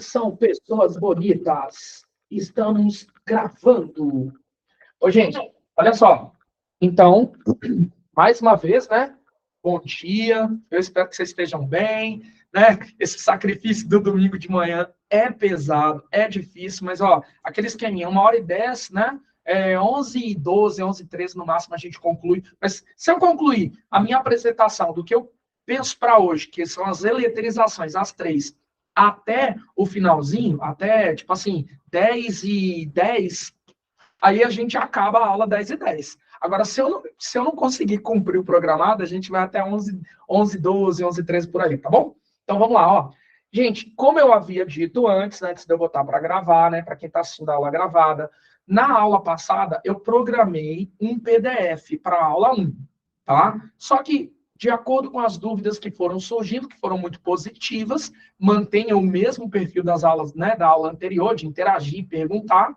Atenção, pessoas bonitas. Estamos gravando. Ô, gente, olha só. Então, mais uma vez, né? Bom dia. Eu espero que vocês estejam bem, né? Esse sacrifício do domingo de manhã é pesado, é difícil, mas, ó, aquele esqueminha, 1h10, né? 11h12, 11h13 no máximo a gente conclui. Mas se eu concluir a minha apresentação do que eu penso para hoje, que são as eletrizações, as 3, até o finalzinho, até, tipo assim, 10h10, aí a gente acaba a aula 10h10. Agora, se eu não conseguir cumprir o programado, a gente vai até 11h12, 11h13 por aí, tá bom? Então, vamos lá, ó. Gente, como eu havia dito antes de eu botar para gravar, né, para quem está assistindo a aula gravada, na aula passada, eu programei um PDF para a aula 1, tá? Só que, de acordo com as dúvidas que foram surgindo, que foram muito positivas, mantenha o mesmo perfil das aulas, né, da aula anterior, de interagir, perguntar.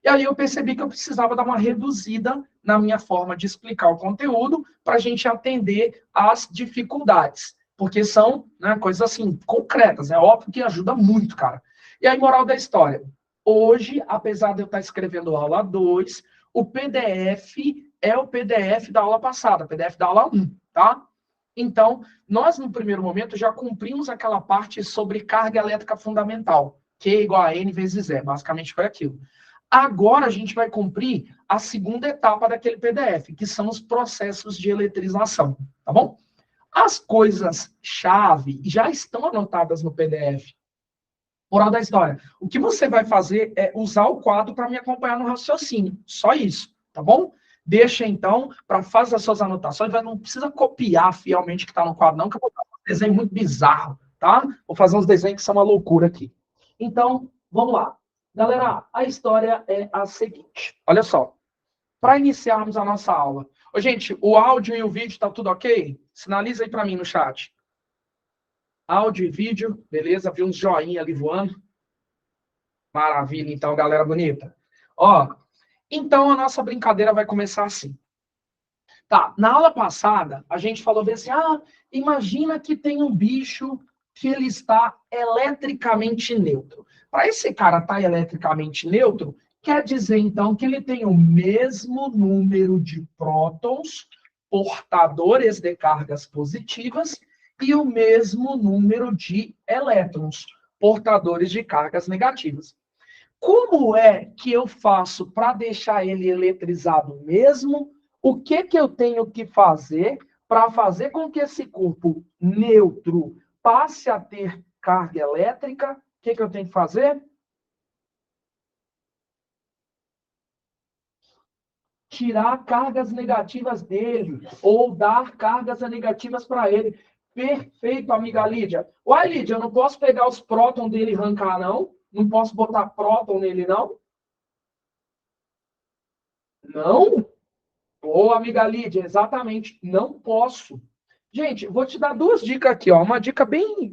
E aí eu percebi que eu precisava dar uma reduzida na minha forma de explicar o conteúdo para a gente atender às dificuldades. Porque são, né, coisas assim, concretas. É óbvio que ajuda muito, cara. E aí, moral da história. Hoje, apesar de eu estar escrevendo aula 2, o PDF é o PDF da aula passada, PDF da aula 1, tá? Então, nós, no primeiro momento, já cumprimos aquela parte sobre carga elétrica fundamental, Q igual a N vezes E. Basicamente foi aquilo. Agora a gente vai cumprir a segunda etapa daquele PDF, que são os processos de eletrização, tá bom? As coisas-chave já estão anotadas no PDF. Moral da história. O que você vai fazer é usar o quadro para me acompanhar no raciocínio. Só isso, tá bom? Deixa, então, para fazer as suas anotações. Não precisa copiar fielmente o que está no quadro, não, que eu vou fazer um desenho muito bizarro, tá? Vou fazer uns desenhos que são uma loucura aqui. Então, vamos lá. Galera, a história é a seguinte. Olha só. Para iniciarmos a nossa aula. Ô, gente, o áudio e o vídeo está tudo ok? Sinaliza aí para mim no chat. Áudio e vídeo, beleza? Vi uns joinha ali voando. Maravilha, então, galera bonita. Ó, então a nossa brincadeira vai começar assim. Tá, na aula passada, a gente falou assim, imagina que tem um bicho que ele está eletricamente neutro. Para esse cara estar eletricamente neutro, quer dizer, então, que ele tem o mesmo número de prótons, portadores de cargas positivas, e o mesmo número de elétrons, portadores de cargas negativas. Como é que eu faço para deixar ele eletrizado mesmo? O que eu tenho que fazer para fazer com que esse corpo neutro passe a ter carga elétrica? O que eu tenho que fazer? Tirar cargas negativas dele, ou dar cargas negativas para ele. Perfeito, amiga Lídia. Uai, Lídia, eu não posso pegar os prótons dele e arrancar, não? Não posso botar próton nele, não? Não? Ô, amiga Lídia, exatamente, não posso. Gente, vou te dar 2 dicas aqui, ó. Uma dica bem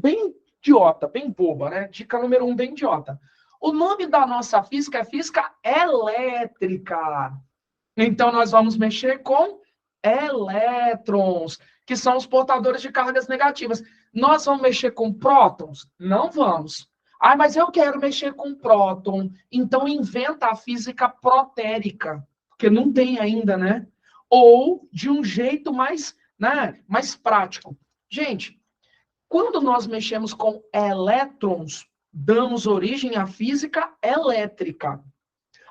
idiota, bem boba, né? Dica número 1, bem idiota. O nome da nossa física é física elétrica. Então, nós vamos mexer com elétrons, que são os portadores de cargas negativas. Nós vamos mexer com prótons? Não vamos. Mas eu quero mexer com próton. Então, inventa a física protérica, porque não tem ainda, né? Ou de um jeito mais, né, mais prático. Gente, quando nós mexemos com elétrons, damos origem à física elétrica.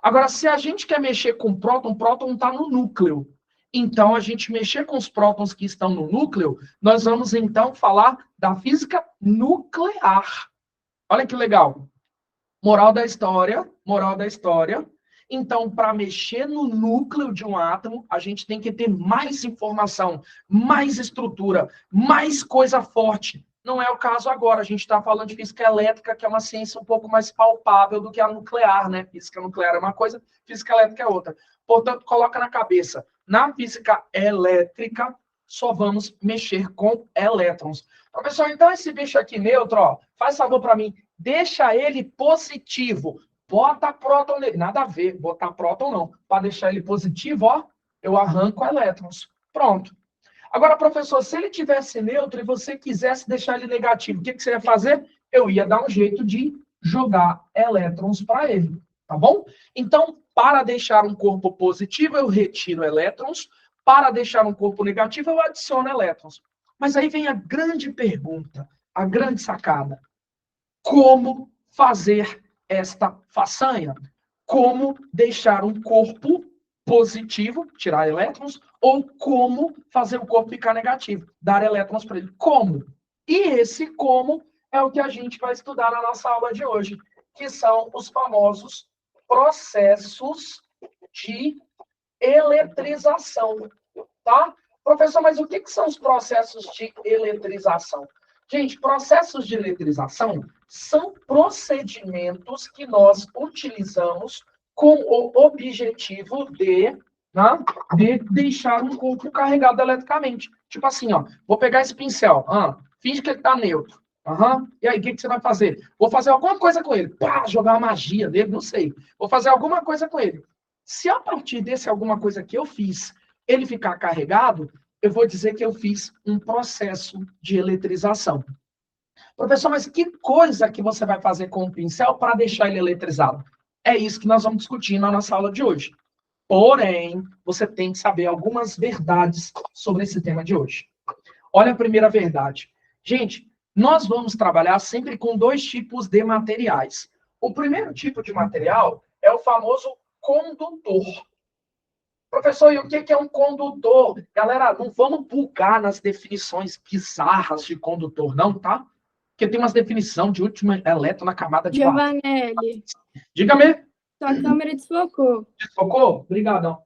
Agora, se a gente quer mexer com próton está no núcleo. Então, a gente mexer com os prótons que estão no núcleo, nós vamos, então, falar da física nuclear. Olha que legal. Moral da história. Então, para mexer no núcleo de um átomo, a gente tem que ter mais informação, mais estrutura, mais coisa forte. Não é o caso agora. A gente está falando de física elétrica, que é uma ciência um pouco mais palpável do que a nuclear, né? Física nuclear é uma coisa, física elétrica é outra. Portanto, coloca na cabeça. Na física elétrica, só vamos mexer com elétrons. Professor, então esse bicho aqui neutro, ó, faz favor para mim, deixa ele positivo. Bota próton nele. Nada a ver, botar próton não. Para deixar ele positivo, ó, eu arranco elétrons. Pronto. Agora, professor, se ele tivesse neutro e você quisesse deixar ele negativo, o que você ia fazer? Eu ia dar um jeito de jogar elétrons para ele, tá bom? Então, para deixar um corpo positivo, eu retiro elétrons. Para deixar um corpo negativo, eu adiciono elétrons. Mas aí vem a grande pergunta, a grande sacada. Como fazer esta façanha? Como deixar um corpo positivo, tirar elétrons, ou como fazer o corpo ficar negativo, dar elétrons para ele. Como? E esse como é o que a gente vai estudar na nossa aula de hoje, que são os famosos processos de eletrização, tá? Professor, mas o que são os processos de eletrização? Gente, processos de eletrização são procedimentos que nós utilizamos com o objetivo né, de deixar um corpo carregado eletricamente. Tipo assim, ó, vou pegar esse pincel, finge que ele está neutro. E aí, o que você vai fazer? Vou fazer alguma coisa com ele. Pá, jogar uma magia nele, não sei. Vou fazer alguma coisa com ele. Se a partir desse alguma coisa que eu fiz, ele ficar carregado, eu vou dizer que eu fiz um processo de eletrização. Professor, mas que coisa que você vai fazer com o pincel para deixar ele eletrizado? É isso que nós vamos discutir na nossa aula de hoje. Porém, você tem que saber algumas verdades sobre esse tema de hoje. Olha a primeira verdade. Gente, nós vamos trabalhar sempre com dois tipos de materiais. O primeiro tipo de material é o famoso condutor. Professor, e o que é um condutor? Galera, não vamos bugar nas definições bizarras de condutor, não, tá? Porque tem umas definições de último elétron na camada de barro. Giovanelli, Diga-me. sua câmera desfocou. Desfocou? Obrigadão.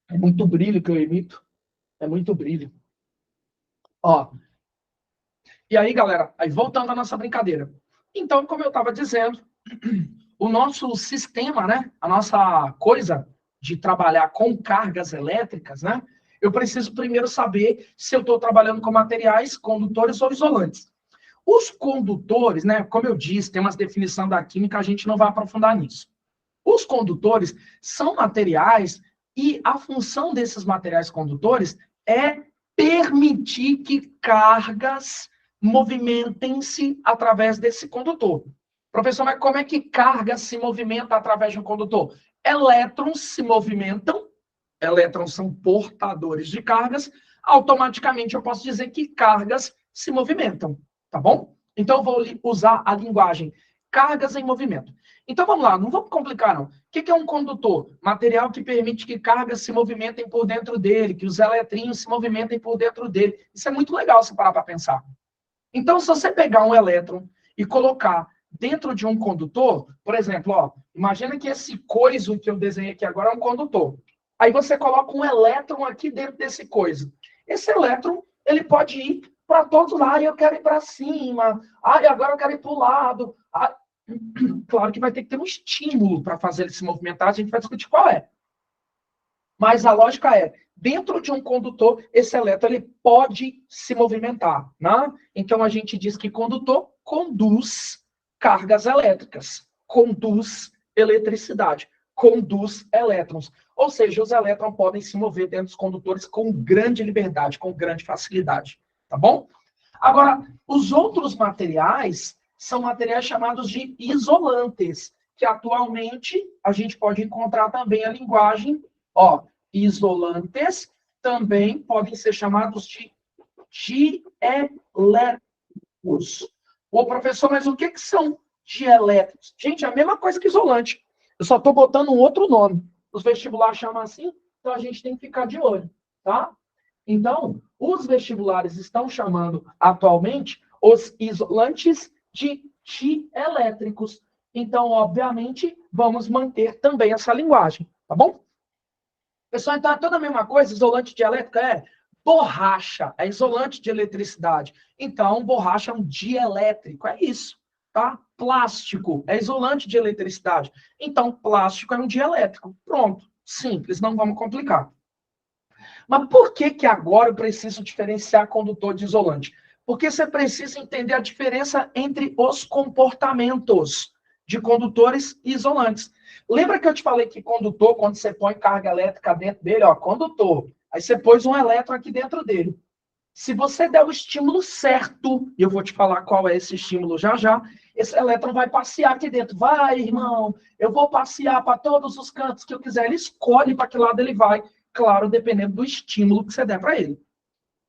É muito brilho que eu emito. É muito brilho. Ó. E aí, galera, aí voltando à nossa brincadeira. Então, como eu estava dizendo, o nosso sistema, né? A nossa coisa de trabalhar com cargas elétricas, né? Eu preciso primeiro saber se eu estou trabalhando com materiais condutores ou isolantes. Os condutores, né? Como eu disse, tem umas definições da química, a gente não vai aprofundar nisso. Os condutores são materiais e a função desses materiais condutores é permitir que cargas movimentem-se através desse condutor. Professor, mas como é que carga se movimenta através de um condutor? Elétrons se movimentam, elétrons são portadores de cargas, automaticamente eu posso dizer que cargas se movimentam, tá bom? Então eu vou usar a linguagem cargas em movimento. Então vamos lá, não vamos complicar não. O que é um condutor? Material que permite que cargas se movimentem por dentro dele, que os eletrinhos se movimentem por dentro dele. Isso é muito legal se parar para pensar. Então, se você pegar um elétron e colocar dentro de um condutor, por exemplo, ó, imagina que esse coiso que eu desenhei aqui agora é um condutor. Aí você coloca um elétron aqui dentro desse coiso. Esse elétron, ele pode ir para todo lado. Eu quero ir para cima. Agora eu quero ir para o lado. Claro que vai ter que ter um estímulo para fazer ele se movimentar. A gente vai discutir qual é. Mas a lógica é, dentro de um condutor, esse elétron ele pode se movimentar, né? Então, a gente diz que condutor conduz cargas elétricas, conduz eletricidade, conduz elétrons. Ou seja, os elétrons podem se mover dentro dos condutores com grande liberdade, com grande facilidade, tá bom? Agora, os outros materiais são materiais chamados de isolantes, que atualmente a gente pode encontrar também a linguagem. Ó, isolantes também podem ser chamados de dielétricos. Ô, professor, mas o que são dielétricos? Gente, é a mesma coisa que isolante. Eu só estou botando um outro nome. Os vestibulares chamam assim, então a gente tem que ficar de olho, tá? Então, os vestibulares estão chamando atualmente os isolantes de dielétricos. Então, obviamente, vamos manter também essa linguagem, tá bom? Pessoal, então é toda a mesma coisa, isolante dielétrico é borracha, é isolante de eletricidade. Então, borracha é um dielétrico, é isso, tá? Plástico é isolante de eletricidade. Então, plástico é um dielétrico. Pronto, simples, não vamos complicar. Mas por que agora eu preciso diferenciar condutor de isolante? Porque você precisa entender a diferença entre os comportamentos de condutores e isolantes. Lembra que eu te falei que condutor, quando você põe carga elétrica dentro dele, ó, condutor. Aí você pôs um elétron aqui dentro dele. Se você der o estímulo certo, e eu vou te falar qual é esse estímulo já já, esse elétron vai passear aqui dentro. Vai, irmão, eu vou passear para todos os cantos que eu quiser. Ele escolhe para que lado ele vai, claro, dependendo do estímulo que você der para ele.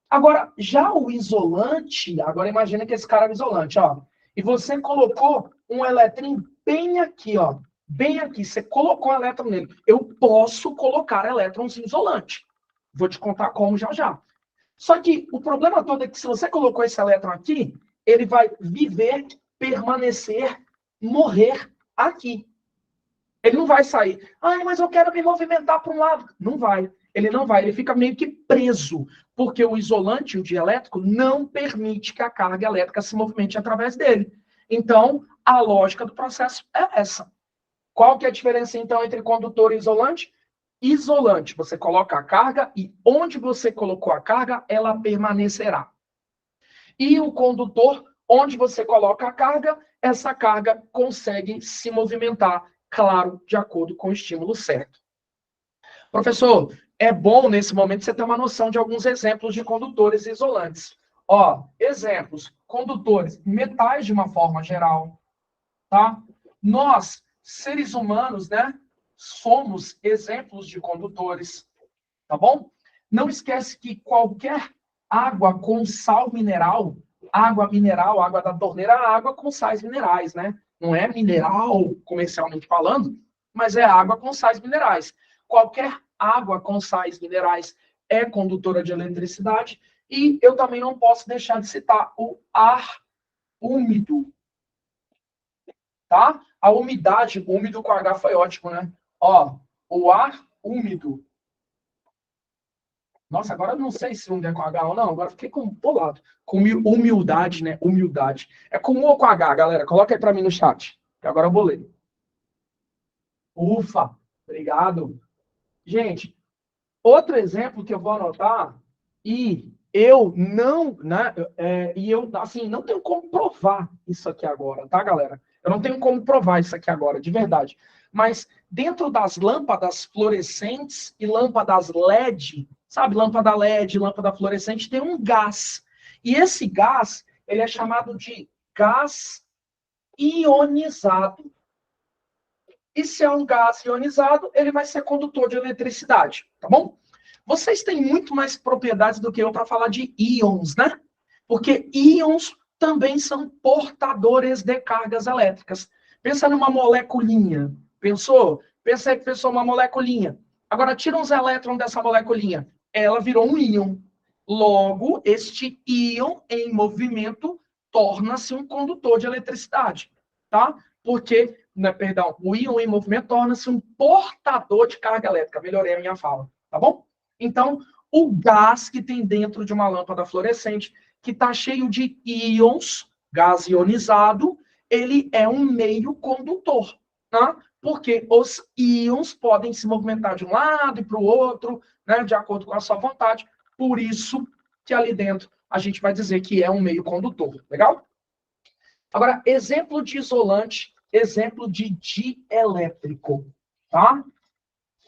Agora, já o isolante, agora imagina que esse cara é o isolante, ó. E você colocou um elétron bem aqui, ó. Bem aqui, você colocou o elétron nele. Eu posso colocar elétrons em isolante. Vou te contar como já já. Só que o problema todo é que se você colocou esse elétron aqui, ele vai viver, permanecer, morrer aqui. Ele não vai sair. Ai, mas eu quero me movimentar para um lado. Não vai. Ele não vai. Ele fica meio que preso. Porque o isolante, o dielétrico, não permite que a carga elétrica se movimente através dele. Então, a lógica do processo é essa. Qual que é a diferença, então, entre condutor e isolante? Isolante, você coloca a carga e onde você colocou a carga, ela permanecerá. E o condutor, onde você coloca a carga, essa carga consegue se movimentar, claro, de acordo com o estímulo certo. Professor, é bom nesse momento você ter uma noção de alguns exemplos de condutores isolantes. Ó, exemplos, condutores, metais de uma forma geral, tá? Nós, seres humanos, né, somos exemplos de condutores, tá bom? Não esquece que qualquer água com sal mineral, água da torneira, é água com sais minerais, né? Não é mineral, comercialmente falando, mas é água com sais minerais. Qualquer água com sais minerais é condutora de eletricidade. E eu também não posso deixar de citar o ar úmido, tá? A umidade, úmido com H foi ótimo, né? Ó, o ar úmido. Nossa, agora eu não sei se um é com H ou não, agora fiquei bolado. Com humildade, né? Humildade. É com U ou com H, galera? Coloca aí pra mim no chat, que agora eu vou ler. Ufa, obrigado. Gente, outro exemplo que eu vou anotar, e eu não, né? E eu, assim, não tenho como provar isso aqui agora, tá, galera? Eu não tenho como provar isso aqui agora, de verdade. Mas dentro das lâmpadas fluorescentes e lâmpadas LED, sabe, lâmpada LED, lâmpada fluorescente, tem um gás. E esse gás, ele é chamado de gás ionizado. E se é um gás ionizado, ele vai ser condutor de eletricidade, tá bom? Vocês têm muito mais propriedades do que eu para falar de íons, né? Porque íons também são portadores de cargas elétricas. Pensa numa moleculinha. Pensou? Pensa que pensou uma moleculinha. Agora tira uns elétrons dessa moleculinha. Ela virou um íon. Logo, este íon em movimento torna-se um condutor de eletricidade, tá? Porque, né, perdão, o íon em movimento torna-se um portador de carga elétrica. Melhorei a minha fala, tá bom? Então, o gás que tem dentro de uma lâmpada fluorescente, que está cheio de íons, gás ionizado, ele é um meio condutor, tá? Porque os íons podem se movimentar de um lado e para o outro, né, de acordo com a sua vontade. Por isso que ali dentro a gente vai dizer que é um meio condutor. Legal? Agora, exemplo de isolante, exemplo de dielétrico, tá?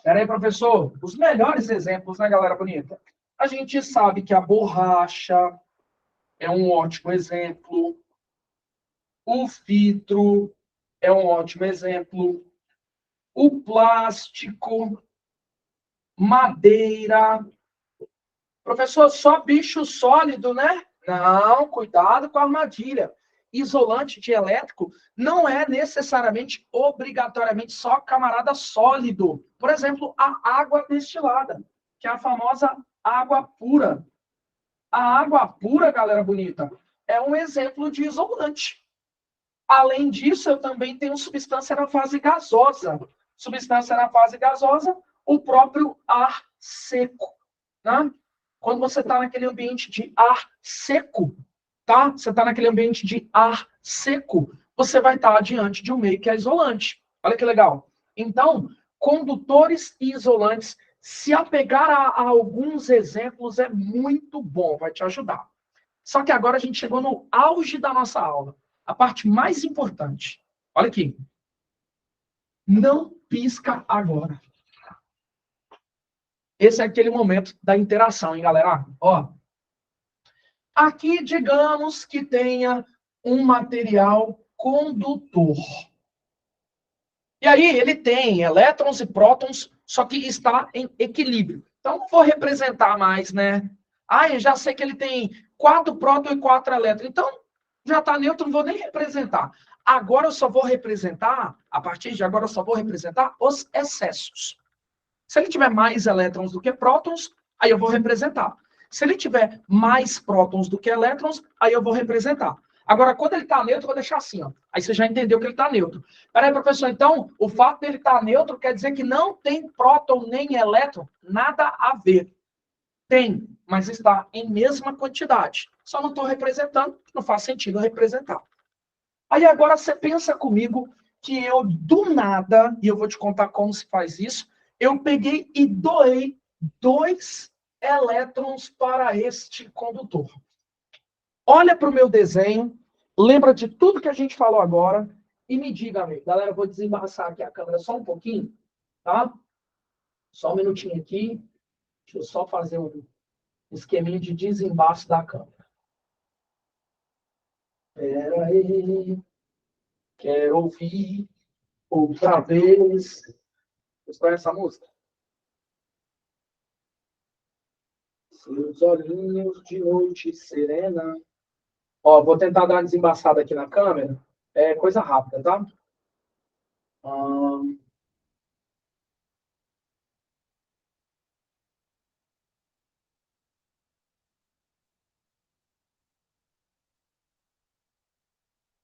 Peraí, professor. Os melhores exemplos, né, galera bonita? A gente sabe que a borracha é um ótimo exemplo. O vidro é um ótimo exemplo. O plástico, madeira. Professor, só bicho sólido, né? Não, cuidado com a armadilha. Isolante dielétrico não é necessariamente, obrigatoriamente, só camarada sólido. Por exemplo, a água destilada, que é a famosa água pura. A água pura, galera bonita, é um exemplo de isolante. Além disso, eu também tenho substância na fase gasosa. Substância na fase gasosa, o próprio ar seco, né? Quando você está naquele ambiente de ar seco, tá? Você está naquele ambiente de ar seco, você vai estar diante de um meio que é isolante. Olha que legal. Então, condutores e isolantes, se apegar a alguns exemplos é muito bom, vai te ajudar. Só que agora a gente chegou no auge da nossa aula. A parte mais importante. Olha aqui. Não pisca agora. Esse é aquele momento da interação, hein, galera? Ó, Aqui, digamos que tenha um material condutor. E aí ele tem elétrons e prótons, só que está em equilíbrio. Então, não vou representar mais, né? Ah, eu já sei que ele tem 4 prótons e 4 elétrons. Então, já está neutro, não vou nem representar. Agora eu só vou representar, a partir de agora eu só vou representar os excessos. Se ele tiver mais elétrons do que prótons, aí eu vou representar. Se ele tiver mais prótons do que elétrons, aí eu vou representar. Agora, quando ele está neutro, eu vou deixar assim. Ó. Aí você já entendeu que ele está neutro. Peraí, professor, então, o fato dele estar neutro quer dizer que não tem próton nem elétron? Nada a ver. Tem, mas está em mesma quantidade. Só não estou representando, não faz sentido eu representar. Aí agora você pensa comigo que eu, do nada, e eu vou te contar como se faz isso, eu peguei e doei 2 elétrons para este condutor. Olha para o meu desenho, lembra de tudo que a gente falou agora e me diga, amigo. Galera, eu vou desembaçar aqui a câmera só um pouquinho, tá? Só um minutinho aqui. Deixa eu só fazer um esqueminha de desembaço da câmera. Espera aí. Quero ouvir outra vez. Vocês conhecem essa música? Seus olhinhos de noite serena. Ó, vou tentar dar uma desembaçada aqui na câmera. É coisa rápida, tá? Ahn,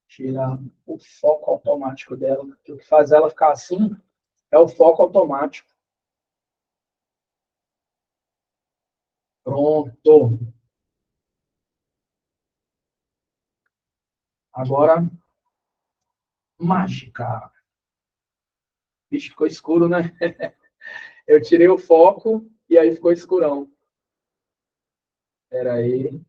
tirar o foco automático dela. O que faz ela ficar assim é o foco automático. Pronto. Agora, mágica. Vixe, ficou escuro, né? Eu tirei o foco e aí ficou escurão. Espera aí.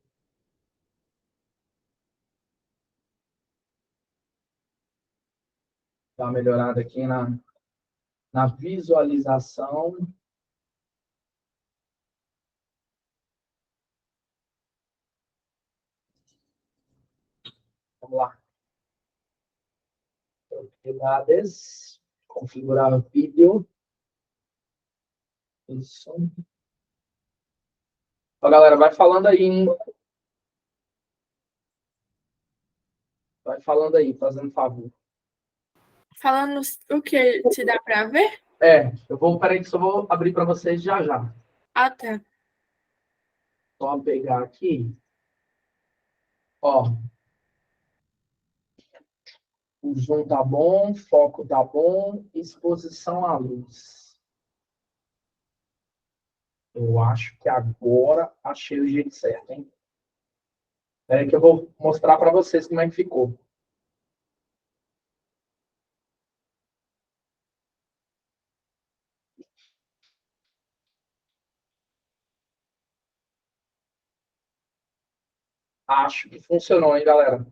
Dá uma melhorada aqui na visualização. Vamos lá. Propriedades. Configurar o vídeo. Isso. Ó, galera, vai falando aí, hein? Vai falando aí, fazendo favor. Falando o que? Se dá pra ver? Peraí que só vou abrir para vocês já já. Ah, tá. Só pegar aqui. Ó, o zoom tá bom, foco tá bom, exposição à luz. Eu acho que agora achei o jeito certo, hein? Peraí que eu vou mostrar para vocês como é que ficou. Acho que funcionou, hein, galera?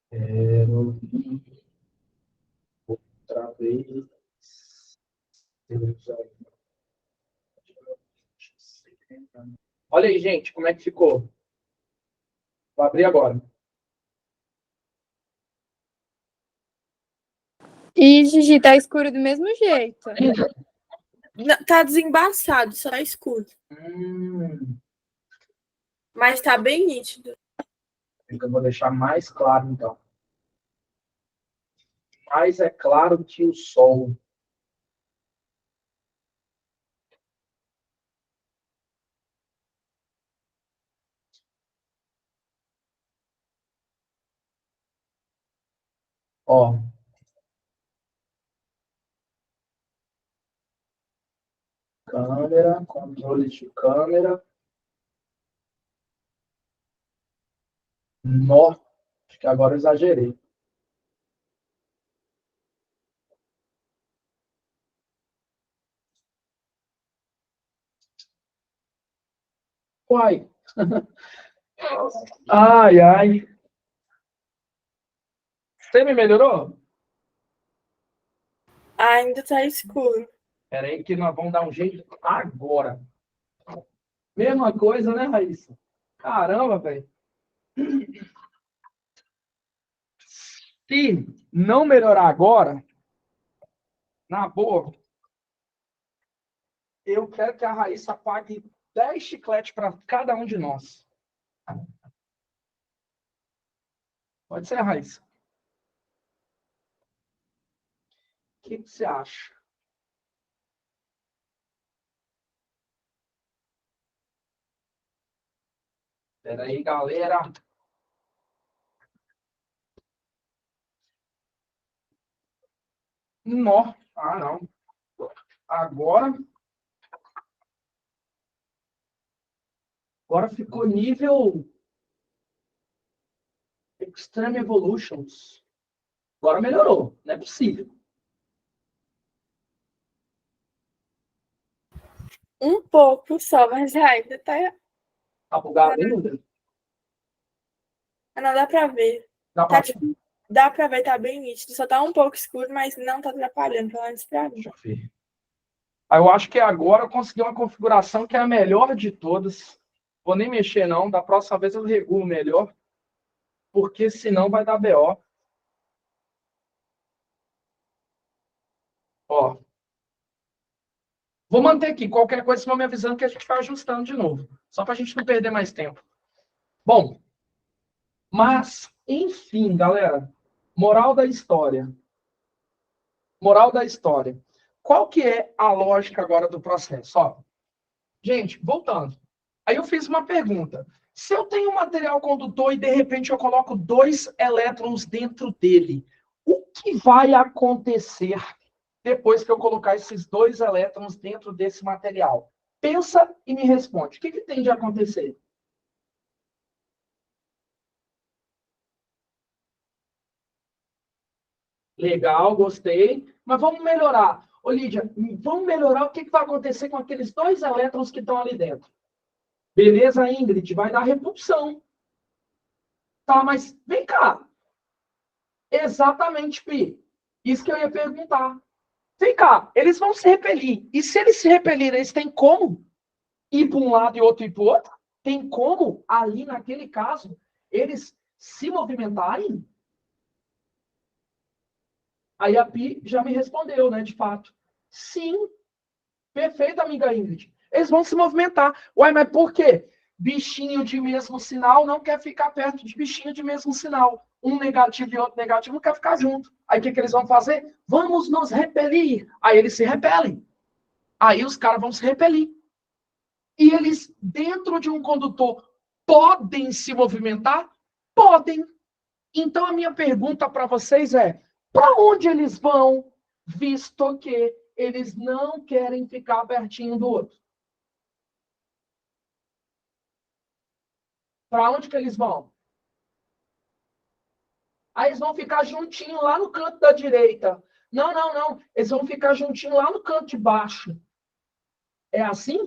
Quero outra vez. Olha aí, gente, como é que ficou. Vou abrir agora. E Gigi, tá escuro do mesmo jeito. Tá desembaçado, só tá escuro. Mas tá bem nítido. Então, eu vou deixar mais claro, então. Mais é claro que o sol. Ó. Câmera, controle de câmera. Nó. Acho que agora eu exagerei. Uai. Ai, ai. Você me melhorou? Ainda tá escuro. Espera aí que nós vamos dar um jeito agora. Mesma coisa, né, Raíssa? Caramba, velho. Se não melhorar agora, na boa, eu quero que a Raíssa pague 10 chicletes para cada um de nós. Pode ser, Raíssa? O que você acha? Espera aí, galera. Nó. Ah, não. Agora ficou nível Extreme Evolutions. Agora melhorou. Não é possível. Um pouco só, mas ainda tá. Tá bugado ainda? Não dá pra ver. Dá Tá, pra... tipo, dá pra ver, tá bem nítido. Só tá um pouco escuro, mas não tá atrapalhando, pelo menos pra mim. Deixa eu ver. Eu acho que agora eu consegui uma configuração que é a melhor de todas. Vou nem mexer, não. Da próxima vez eu regulo melhor. Porque senão vai dar BO. Ó. Vou manter aqui. Qualquer coisa, vocês vão me avisando que a gente vai ajustando de novo. Só para a gente não perder mais tempo. Bom. Mas, enfim, galera. Moral da história. Moral da história. Qual que é a lógica agora do processo? Ó, gente, voltando. Aí eu fiz uma pergunta. Se eu tenho um material condutor e de repente eu coloco 2 elétrons dentro dele, o que vai acontecer depois que eu colocar esses 2 elétrons dentro desse material? Pensa e me responde. O que tem de acontecer? Legal, gostei. Mas vamos melhorar. Ô, Lídia, vamos melhorar o que vai acontecer com aqueles 2 elétrons que estão ali dentro. Beleza, Ingrid? Vai dar repulsão. Tá, mas vem cá. Exatamente, Pi. Isso que eu ia perguntar. Vem cá, eles vão se repelir. E se eles se repelirem, eles têm como ir para um lado e outro ir para o outro? Tem como, ali naquele caso, eles se movimentarem? Aí a Pi já me respondeu, né, de fato. Sim, perfeito, amiga Ingrid. Eles vão se movimentar. Ué, mas por quê? Bichinho de mesmo sinal não quer ficar perto de bichinho de mesmo sinal. Um negativo e outro negativo não quer ficar junto. Aí o que eles vão fazer? Vamos nos repelir. Aí eles se repelem. Aí os caras vão se repelir. E eles, dentro de um condutor, podem se movimentar? Podem. Então a minha pergunta para vocês é: para onde eles vão, visto que eles não querem ficar pertinho do outro? Para onde que eles vão? Aí eles vão ficar juntinho lá no canto da direita. Não, não, não. Eles vão ficar juntinho lá no canto de baixo. É assim?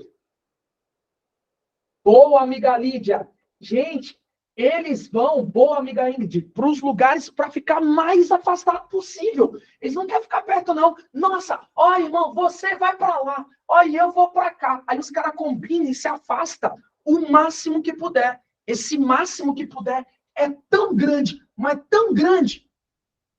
Boa, amiga Lídia. Gente, eles vão, boa, amiga Ingrid, para os lugares para ficar mais afastado possível. Eles não querem ficar perto, não. Nossa, ó, irmão, você vai para lá. Ó, e eu vou para cá. Aí os caras combinam e se afastam o máximo que puder. Esse máximo que puder é tão grande, mas tão grande,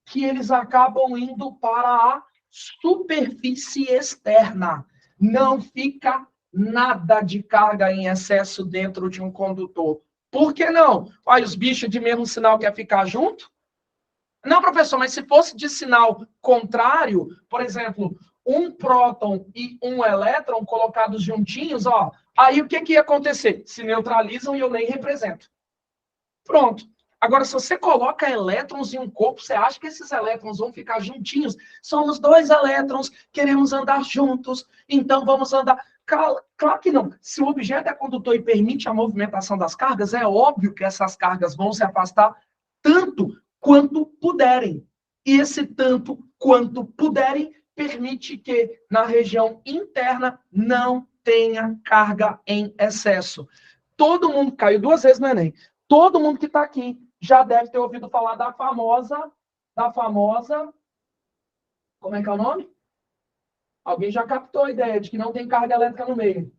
que eles acabam indo para a superfície externa. Não fica nada de carga em excesso dentro de um condutor. Por que não? Olha, os bichos de mesmo sinal querem ficar junto? Não, professor, mas se fosse de sinal contrário, por exemplo, um próton e um elétron colocados juntinhos, ó, aí o que ia acontecer? Se neutralizam e eu nem represento. Pronto. Agora, se você coloca elétrons em um corpo, você acha que esses elétrons vão ficar juntinhos? Somos 2 elétrons, queremos andar juntos, então vamos andar. Claro que não. Se o objeto é condutor e permite a movimentação das cargas, é óbvio que essas cargas vão se afastar tanto quanto puderem. E esse tanto quanto puderem permite que na região interna não tenha carga em excesso. Todo mundo caiu 2 vezes no Enem. Todo mundo que está aqui já deve ter ouvido falar da famosa, como é que é o nome? Alguém já captou a ideia de que não tem carga elétrica no meio?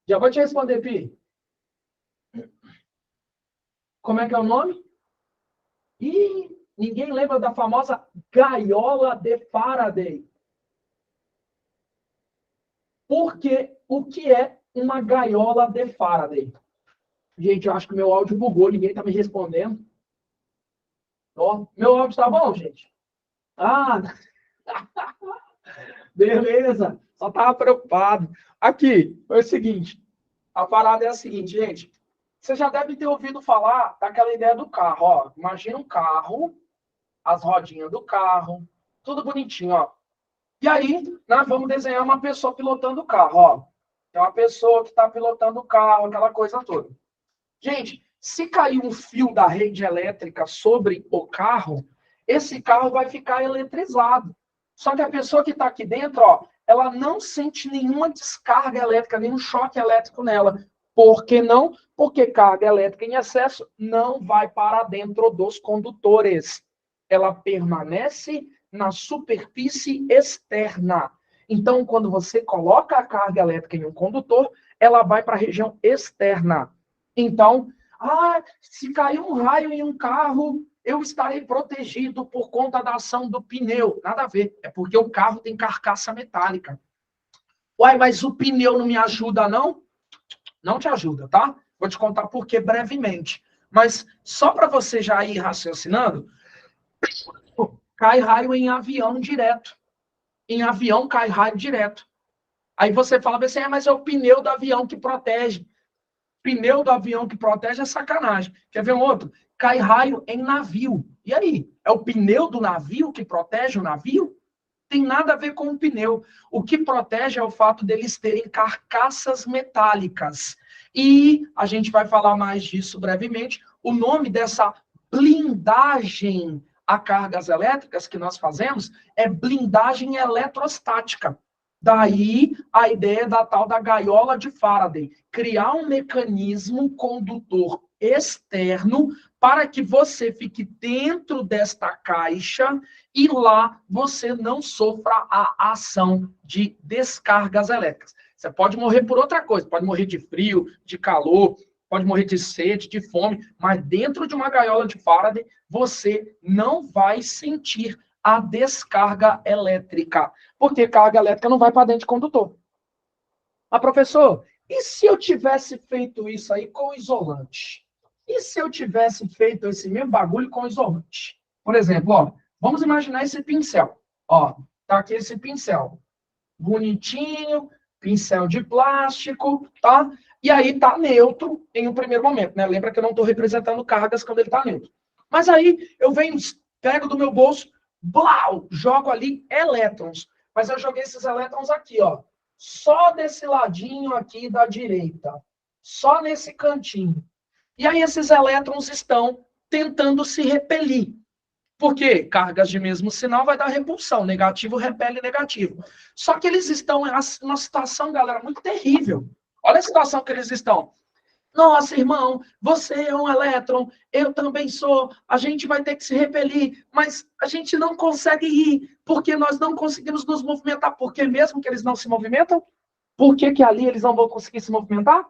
Já vou te responder, Pi. Como é que é o nome? Ih, ninguém lembra da famosa gaiola de Faraday. Porque o que é uma gaiola de Faraday? Gente, eu acho que o meu áudio bugou, ninguém está me respondendo. Ó, meu áudio está bom, gente? Ah, beleza. Só estava preocupado. Aqui, é o seguinte. A parada é a seguinte, gente. Você já deve ter ouvido falar daquela ideia do carro. Ó, imagina um carro, as rodinhas do carro, tudo bonitinho, ó. E aí, nós vamos desenhar uma pessoa pilotando o carro, ó. É uma pessoa que está pilotando o carro, aquela coisa toda. Gente, se cair um fio da rede elétrica sobre o carro, esse carro vai ficar eletrizado. Só que a pessoa que está aqui dentro, ó, ela não sente nenhuma descarga elétrica, nenhum choque elétrico nela. Por que não? Porque carga elétrica em excesso não vai para dentro dos condutores. Ela permanece na superfície externa. Então, quando você coloca a carga elétrica em um condutor, ela vai para a região externa. Então, se cair um raio em um carro, eu estarei protegido por conta da ação do pneu. Nada a ver. É porque o carro tem carcaça metálica. Uai, mas o pneu não me ajuda, não? Não te ajuda, tá? Vou te contar por que brevemente. Mas só para você já ir raciocinando, cai raio em avião direto. Em avião cai raio direto. Aí você fala assim, mas é o pneu do avião que protege. Pneu do avião que protege é sacanagem. Quer ver um outro? Cai raio em navio. E aí? É o pneu do navio que protege o navio? Tem nada a ver com o pneu. O que protege é o fato deles terem carcaças metálicas. E a gente vai falar mais disso brevemente. O nome dessa blindagem a cargas elétricas que nós fazemos é blindagem eletrostática. Daí a ideia da tal da gaiola de Faraday, criar um mecanismo condutor externo para que você fique dentro desta caixa e lá você não sofra a ação de descargas elétricas. Você pode morrer por outra coisa, pode morrer de frio, de calor, pode morrer de sede, de fome, mas dentro de uma gaiola de Faraday, você não vai sentir a descarga elétrica, porque carga elétrica não vai para dentro de condutor. Mas, professor, e se eu tivesse feito isso aí com isolante? E se eu tivesse feito esse mesmo bagulho com isolante? Por exemplo, ó, vamos imaginar esse pincel. Ó, tá aqui esse pincel. Bonitinho, pincel de plástico, tá? E aí tá neutro em um primeiro momento, né? Lembra que eu não estou representando cargas quando ele tá neutro. Mas aí eu venho, pego do meu bolso, blau, jogo ali elétrons. Mas eu joguei esses elétrons aqui, ó. Só desse ladinho aqui da direita. Só nesse cantinho. E aí esses elétrons estão tentando se repelir. Porque cargas de mesmo sinal vai dar repulsão. Negativo repele negativo. Só que eles estão numa situação, galera, muito terrível. Olha a situação que eles estão. Nossa, irmão, você é um elétron, eu também sou, a gente vai ter que se repelir, mas a gente não consegue ir, porque nós não conseguimos nos movimentar. Porque mesmo que eles não se movimentam, por que ali eles não vão conseguir se movimentar?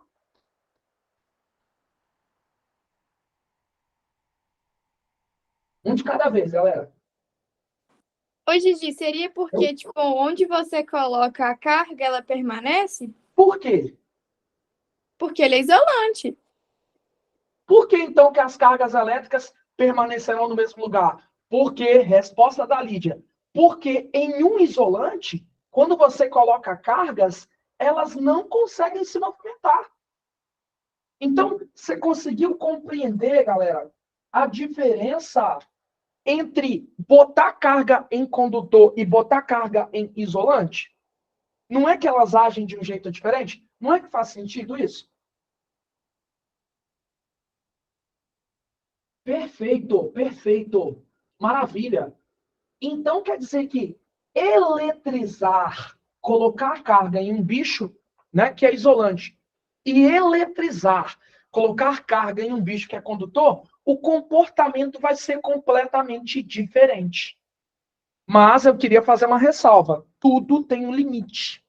Um de cada vez, galera. Ô, Gigi, seria porque, tipo, onde você coloca a carga, ela permanece? Por quê? Porque ele é isolante. Por que, então, que as cargas elétricas permanecerão no mesmo lugar? Porque, resposta da Lídia, porque em um isolante, quando você coloca cargas, elas não conseguem se movimentar. Então, você conseguiu compreender, galera, a diferença entre botar carga em condutor e botar carga em isolante? Não é que elas agem de um jeito diferente? Não é que faz sentido isso? Perfeito, perfeito. Maravilha. Então quer dizer que eletrizar, colocar carga em um bicho, né, que é isolante, e eletrizar, colocar carga em um bicho que é condutor, o comportamento vai ser completamente diferente. Mas eu queria fazer uma ressalva. Tudo tem um limite.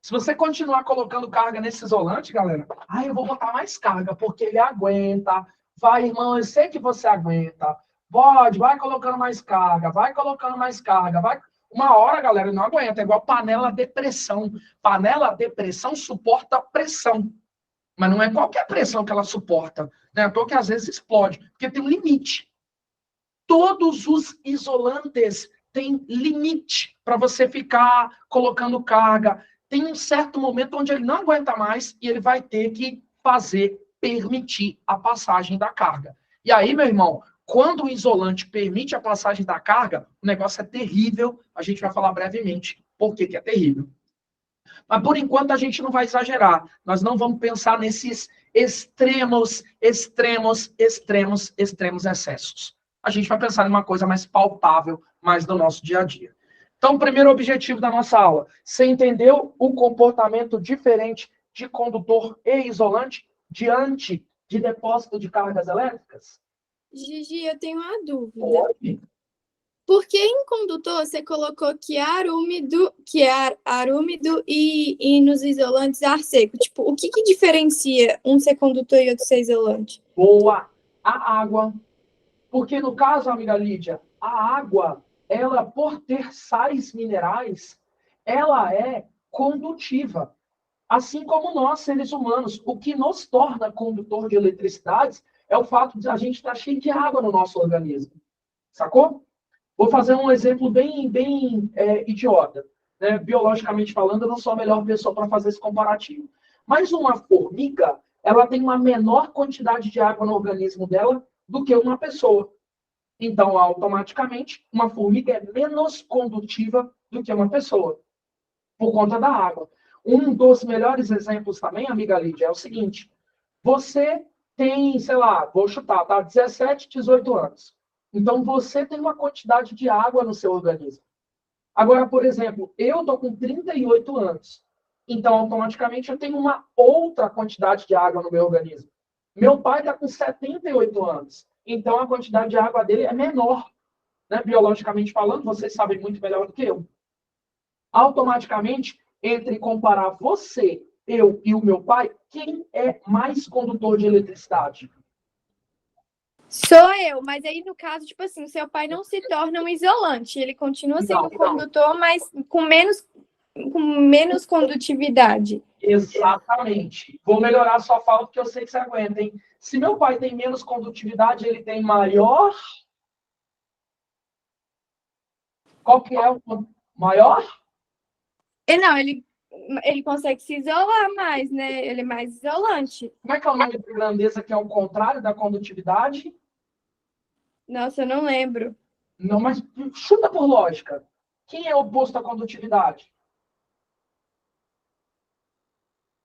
Se você continuar colocando carga nesse isolante, galera, eu vou botar mais carga, porque ele aguenta. Vai, irmão, eu sei que você aguenta. Pode, vai colocando mais carga, vai colocando mais carga, vai. Uma hora, galera, não aguenta. É igual panela de pressão. Panela de pressão suporta pressão. Mas não é qualquer pressão que ela suporta. Né? Porque às vezes explode, porque tem um limite. Todos os isolantes têm limite para você ficar colocando carga. Tem um certo momento onde ele não aguenta mais e ele vai ter que permitir a passagem da carga. E aí, meu irmão, quando o isolante permite a passagem da carga, o negócio é terrível. A gente vai falar brevemente por que é terrível. Mas, por enquanto, a gente não vai exagerar. Nós não vamos pensar nesses extremos excessos. A gente vai pensar em uma coisa mais palpável, mais do nosso dia a dia. Então, o primeiro objetivo da nossa aula, você entendeu o comportamento diferente de condutor e isolante diante de depósito de cargas elétricas? Gigi, eu tenho uma dúvida. Pode. Por que em condutor você colocou que é ar úmido e nos isolantes ar seco? Tipo, o que diferencia um ser condutor e outro ser isolante? Boa. A água. Porque no caso, amiga Lídia, a água, ela, por ter sais minerais, ela é condutiva. Assim como nós, seres humanos. O que nos torna condutor de eletricidades é o fato de a gente estar cheio de água no nosso organismo. Sacou? Vou fazer um exemplo bem idiota. Né? Biologicamente falando, eu não sou a melhor pessoa para fazer esse comparativo. Mas uma formiga, ela tem uma menor quantidade de água no organismo dela do que uma pessoa. Então, automaticamente, uma formiga é menos condutiva do que uma pessoa, por conta da água. Um dos melhores exemplos também, amiga Lídia, é o seguinte. Você tem, sei lá, vou chutar, tá? 17, 18 anos. Então, você tem uma quantidade de água no seu organismo. Agora, por exemplo, eu tô com 38 anos. Então, automaticamente, eu tenho uma outra quantidade de água no meu organismo. Meu pai está com 78 anos. Então, a quantidade de água dele é menor. Né? Biologicamente falando, vocês sabem muito melhor do que eu. Automaticamente, entre comparar você, eu e o meu pai, quem é mais condutor de eletricidade? Sou eu, mas aí no caso, tipo assim, seu pai não se torna um isolante, ele continua sendo condutor, mas com menos condutividade. Exatamente. Vou melhorar a sua fala, porque eu sei que você aguenta, hein? Se meu pai tem menos condutividade, ele tem maior... Qual que é o maior? Não, ele consegue se isolar mais, né? Ele é mais isolante. Como é que é o nome da grandeza que é o contrário da condutividade? Nossa, eu não lembro. Não, mas chuta por lógica. Quem é oposto à condutividade?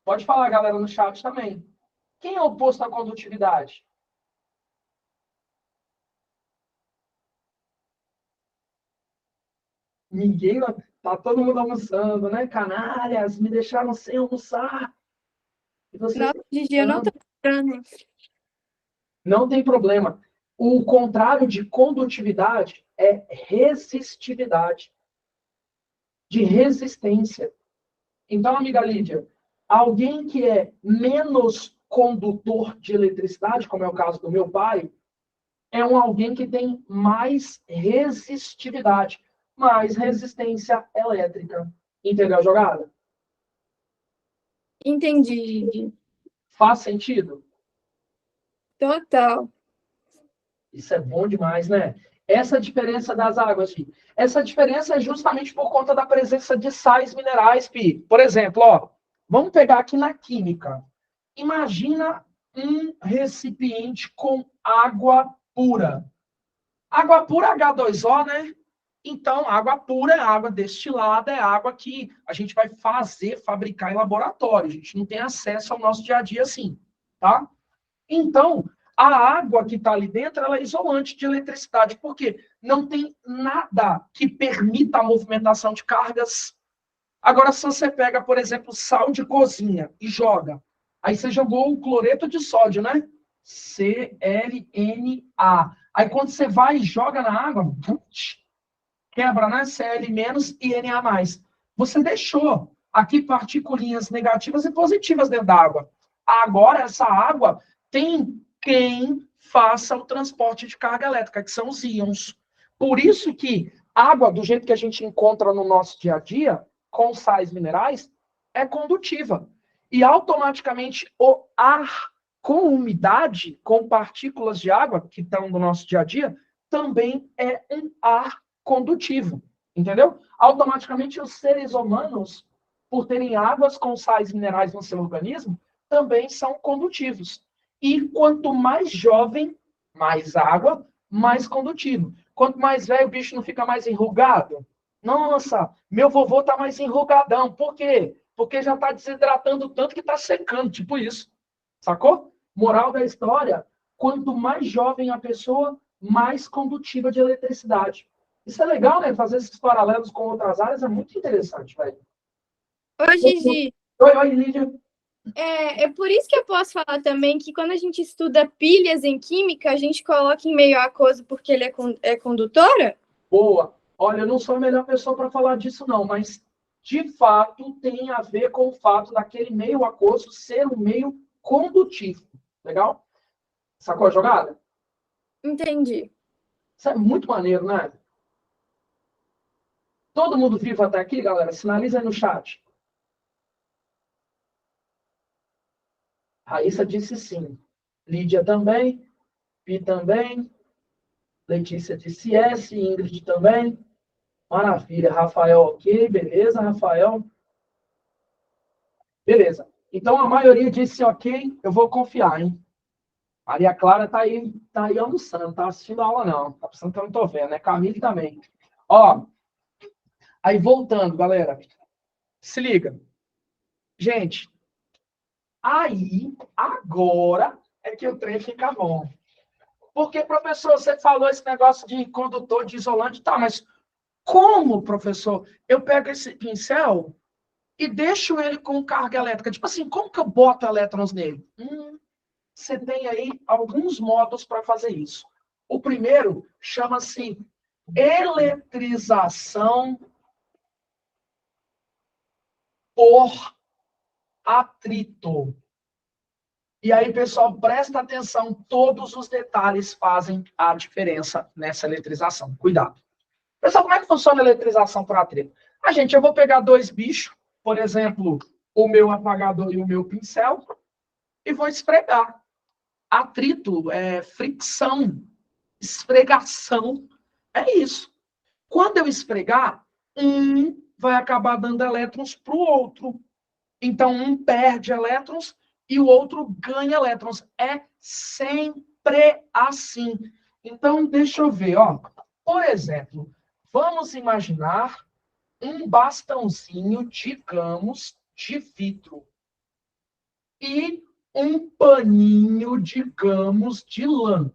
Pode falar, galera, no chat também. Quem é oposto à condutividade? Ninguém. Tá todo mundo almoçando, né? Canalhas, me deixaram sem almoçar. E vocês... Nossa, Gigi, eu não tô lembrando. Não tem problema. O contrário de condutividade é resistividade. De resistência. Então, amiga Lídia, alguém que é menos condutor de eletricidade, como é o caso do meu pai, é alguém que tem mais resistividade, mais resistência elétrica. Entendeu a jogada? Entendi, Gigi. Faz sentido? Total. Isso é bom demais, né? Essa diferença das águas, Pi. Essa diferença é justamente por conta da presença de sais minerais, Pi. Por exemplo, ó, vamos pegar aqui na química. Imagina um recipiente com água pura. Água pura H2O, né? Então, água pura é água destilada, é água que a gente vai fabricar em laboratório. A gente não tem acesso ao nosso dia a dia assim, tá? Então, a água que está ali dentro, ela é isolante de eletricidade. Por quê? Não tem nada que permita a movimentação de cargas. Agora, se você pega, por exemplo, sal de cozinha e joga, aí você jogou o cloreto de sódio, né? ClNA. Aí, quando você vai e joga na água, quebra, né? Cl- e Na+. Você deixou aqui particulinhas negativas e positivas dentro da água. Agora, essa água tem quem faça o transporte de carga elétrica, que são os íons. Por isso que água, do jeito que a gente encontra no nosso dia a dia, com sais minerais, é condutiva. E automaticamente o ar com umidade, com partículas de água que estão no nosso dia a dia, também é um ar condutivo. Entendeu? Automaticamente os seres humanos, por terem águas com sais minerais no seu organismo, também são condutivos. E quanto mais jovem, mais água, mais condutivo. Quanto mais velho, o bicho não fica mais enrugado. Nossa, meu vovô tá mais enrugadão. Por quê? Porque já está desidratando tanto que está secando, tipo isso. Sacou? Moral da história, quanto mais jovem a pessoa, mais condutiva de eletricidade. Isso é legal, né? Fazer esses paralelos com outras áreas é muito interessante, velho. Ô, Gigi, Oi, Lídia. é por isso que eu posso falar também que quando a gente estuda pilhas em química, a gente coloca em meio aquoso porque ele é condutora? Boa. Olha, eu não sou a melhor pessoa para falar disso, não, mas de fato tem a ver com o fato daquele meio aquoso ser um meio condutivo. Legal? Sacou a jogada? Entendi. Isso é muito maneiro, né? Todo mundo vivo até aqui, galera? Sinaliza aí no chat. Raíssa disse sim. Lídia também. Pi também. Letícia disse yes. Ingrid também. Maravilha. Rafael, ok. Beleza, Rafael. Beleza. Então a maioria disse ok. Eu vou confiar, hein? Maria Clara tá aí almoçando, não tá assistindo a aula, não. Tá pensando que eu não tô vendo, né? Camille também. Ó, aí voltando, galera. Se liga. Gente, aí, agora é que o trem fica bom. Porque, professor, você falou esse negócio de condutor de isolante, tá, mas como, professor, eu pego esse pincel e deixo ele com carga elétrica? Tipo assim, como que eu boto elétrons nele? Você tem aí alguns modos para fazer isso. O primeiro chama-se eletrização por atrito. E aí, pessoal, presta atenção, todos os detalhes fazem a diferença nessa eletrização. Cuidado. Pessoal, como é que funciona a eletrização por atrito? Eu vou pegar dois bichos, por exemplo, o meu apagador e o meu pincel, e vou esfregar. Atrito é fricção, esfregação, é isso. Quando eu esfregar, um vai acabar dando elétrons para o outro. Então, um perde elétrons e o outro ganha elétrons. É sempre assim. Então, deixa eu ver. Ó. Por exemplo, vamos imaginar um bastãozinho, digamos, de vidro. E um paninho, digamos, de lã.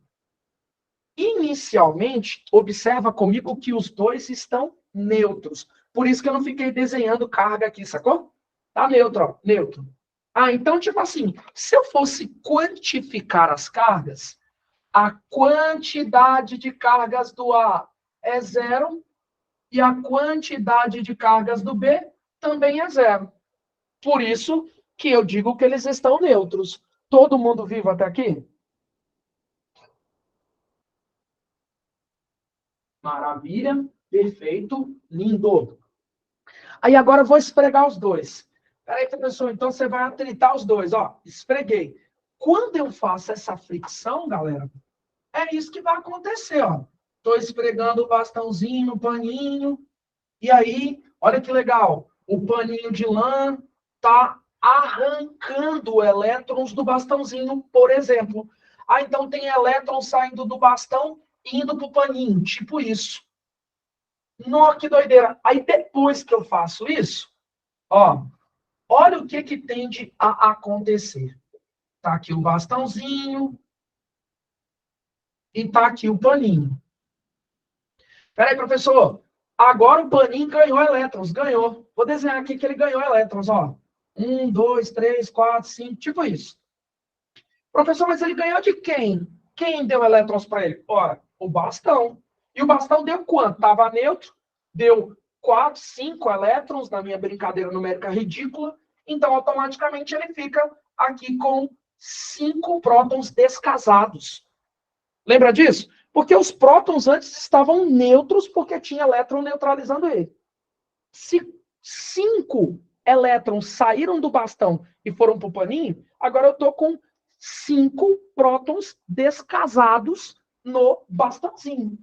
Inicialmente, observa comigo que os dois estão neutros. Por isso que eu não fiquei desenhando carga aqui, sacou? Tá neutro, ó, neutro. Ah, então, tipo assim, se eu fosse quantificar as cargas, a quantidade de cargas do A é zero e a quantidade de cargas do B também é zero. Por isso que eu digo que eles estão neutros. Todo mundo vivo até aqui? Maravilha, perfeito, lindo. Aí agora eu vou esfregar os dois. Peraí, professor, então você vai atritar os dois. Ó, esfreguei. Quando eu faço essa fricção, galera, é isso que vai acontecer, ó. Estou esfregando o bastãozinho no paninho. E aí, olha que legal. O paninho de lã tá arrancando elétrons do bastãozinho, por exemplo. Ah, então tem elétrons saindo do bastão e indo para o paninho. Tipo isso. Nossa, que doideira. Aí depois que eu faço isso, ó, olha o que tende a acontecer. Tá aqui o bastãozinho e tá aqui o paninho. Peraí, professor. Agora o paninho ganhou elétrons. Ganhou. Vou desenhar aqui que ele ganhou elétrons, ó. 1, 2, 3, 4, 5, tipo isso. Professor, mas ele ganhou de quem? Quem deu elétrons para ele? Ora, o bastão. E o bastão deu quanto? Estava neutro. deu 4, 5 elétrons na minha brincadeira numérica ridícula, então automaticamente ele fica aqui com 5 prótons descasados. Lembra disso? Porque os prótons antes estavam neutros porque tinha elétron neutralizando ele. Se 5 elétrons saíram do bastão e foram para o paninho, agora eu estou com 5 prótons descasados no bastãozinho.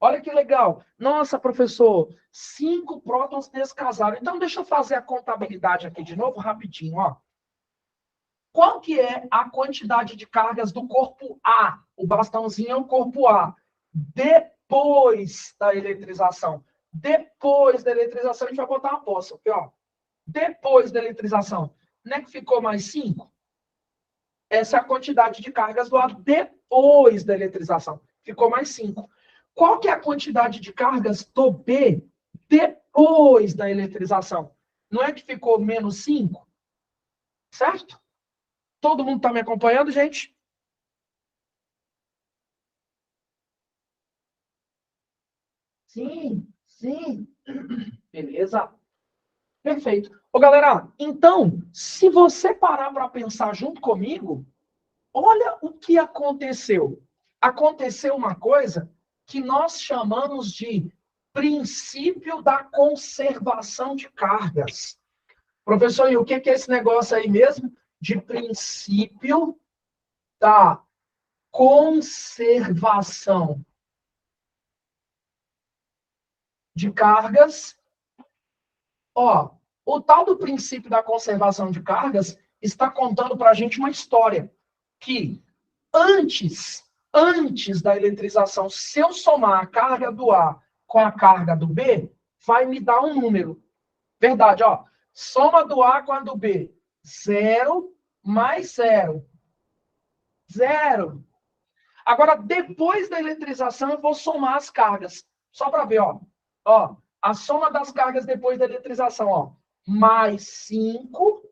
Olha que legal. Nossa, professor, 5 prótons descasados. Então, deixa eu fazer a contabilidade aqui de novo, rapidinho. Ó. Qual que é a quantidade de cargas do corpo A? O bastãozinho é o corpo A. Depois da eletrização. Depois da eletrização, a gente vai botar uma poça. Aqui, ó. Depois da eletrização. Não é que ficou mais 5? Essa é a quantidade de cargas do A depois da eletrização. Ficou mais 5. Qual que é a quantidade de cargas do B depois da eletrização? Não é que ficou menos 5? Certo? Todo mundo está me acompanhando, gente? Sim, sim. Beleza. Perfeito. Ô, galera, então, se você parar para pensar junto comigo, olha o que aconteceu. Aconteceu uma coisa que nós chamamos de princípio da conservação de cargas. Professor, e o que é esse negócio aí mesmo? De princípio da conservação de cargas. Ó, o tal do princípio da conservação de cargas está contando para a gente uma história que antes da eletrização, se eu somar a carga do A com a carga do B, vai me dar um número. Verdade, ó. Soma do A com a do B. 0 mais 0. 0. Agora, depois da eletrização, eu vou somar as cargas. Só para ver, ó. Ó, a soma das cargas depois da eletrização, ó. Mais 5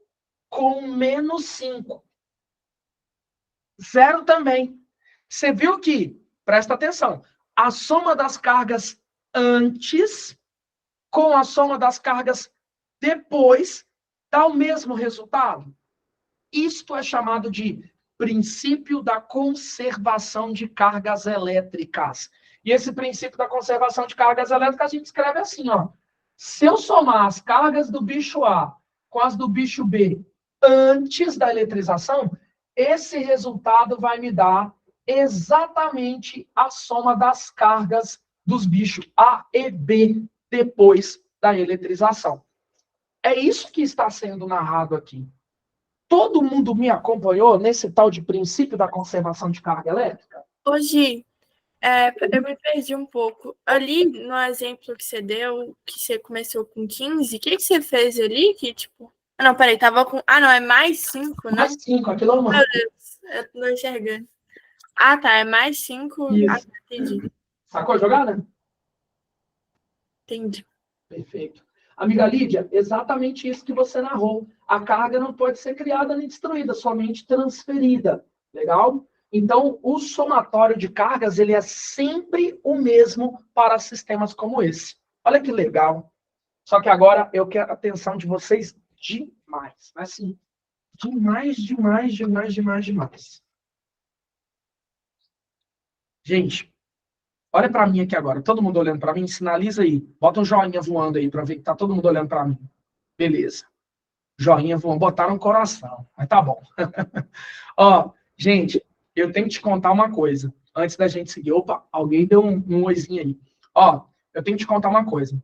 com menos 5. 0 também. Você viu que, presta atenção, a soma das cargas antes com a soma das cargas depois dá o mesmo resultado? Isto é chamado de princípio da conservação de cargas elétricas. E esse princípio da conservação de cargas elétricas a gente escreve assim, ó. Se eu somar as cargas do bicho A com as do bicho B antes da eletrização, esse resultado vai me dar exatamente a soma das cargas dos bichos A e B depois da eletrização. É isso que está sendo narrado aqui. Todo mundo me acompanhou nesse tal de princípio da conservação de carga elétrica? Hoje, eu me perdi um pouco. Ali, no exemplo que você deu, que você começou com 15, o que você fez ali? Que, tipo... Ah, não, peraí, tava com... Ah, não, é mais 5, né? Mais 5, aquilo é uma... Meu Deus, eu tô enxergando. Ah, tá, é mais 5. Isso. Ah, entendi. Sacou a jogada? Entendi. Perfeito. Amiga Lídia, exatamente isso que você narrou. A carga não pode ser criada nem destruída, somente transferida. Legal? Então, o somatório de cargas, ele é sempre o mesmo para sistemas como esse. Olha que legal. Só que agora eu quero a atenção de vocês demais. Assim, demais, demais, demais, demais, demais. Gente, olha para mim aqui agora. Todo mundo olhando para mim, sinaliza aí. Bota um joinha voando aí para ver que tá todo mundo olhando para mim. Beleza. Joinha voando. Botaram um coração. Mas tá bom. Ó, gente, eu tenho que te contar uma coisa. Antes da gente seguir. Opa, alguém deu um oizinho aí. Ó, eu tenho que te contar uma coisa.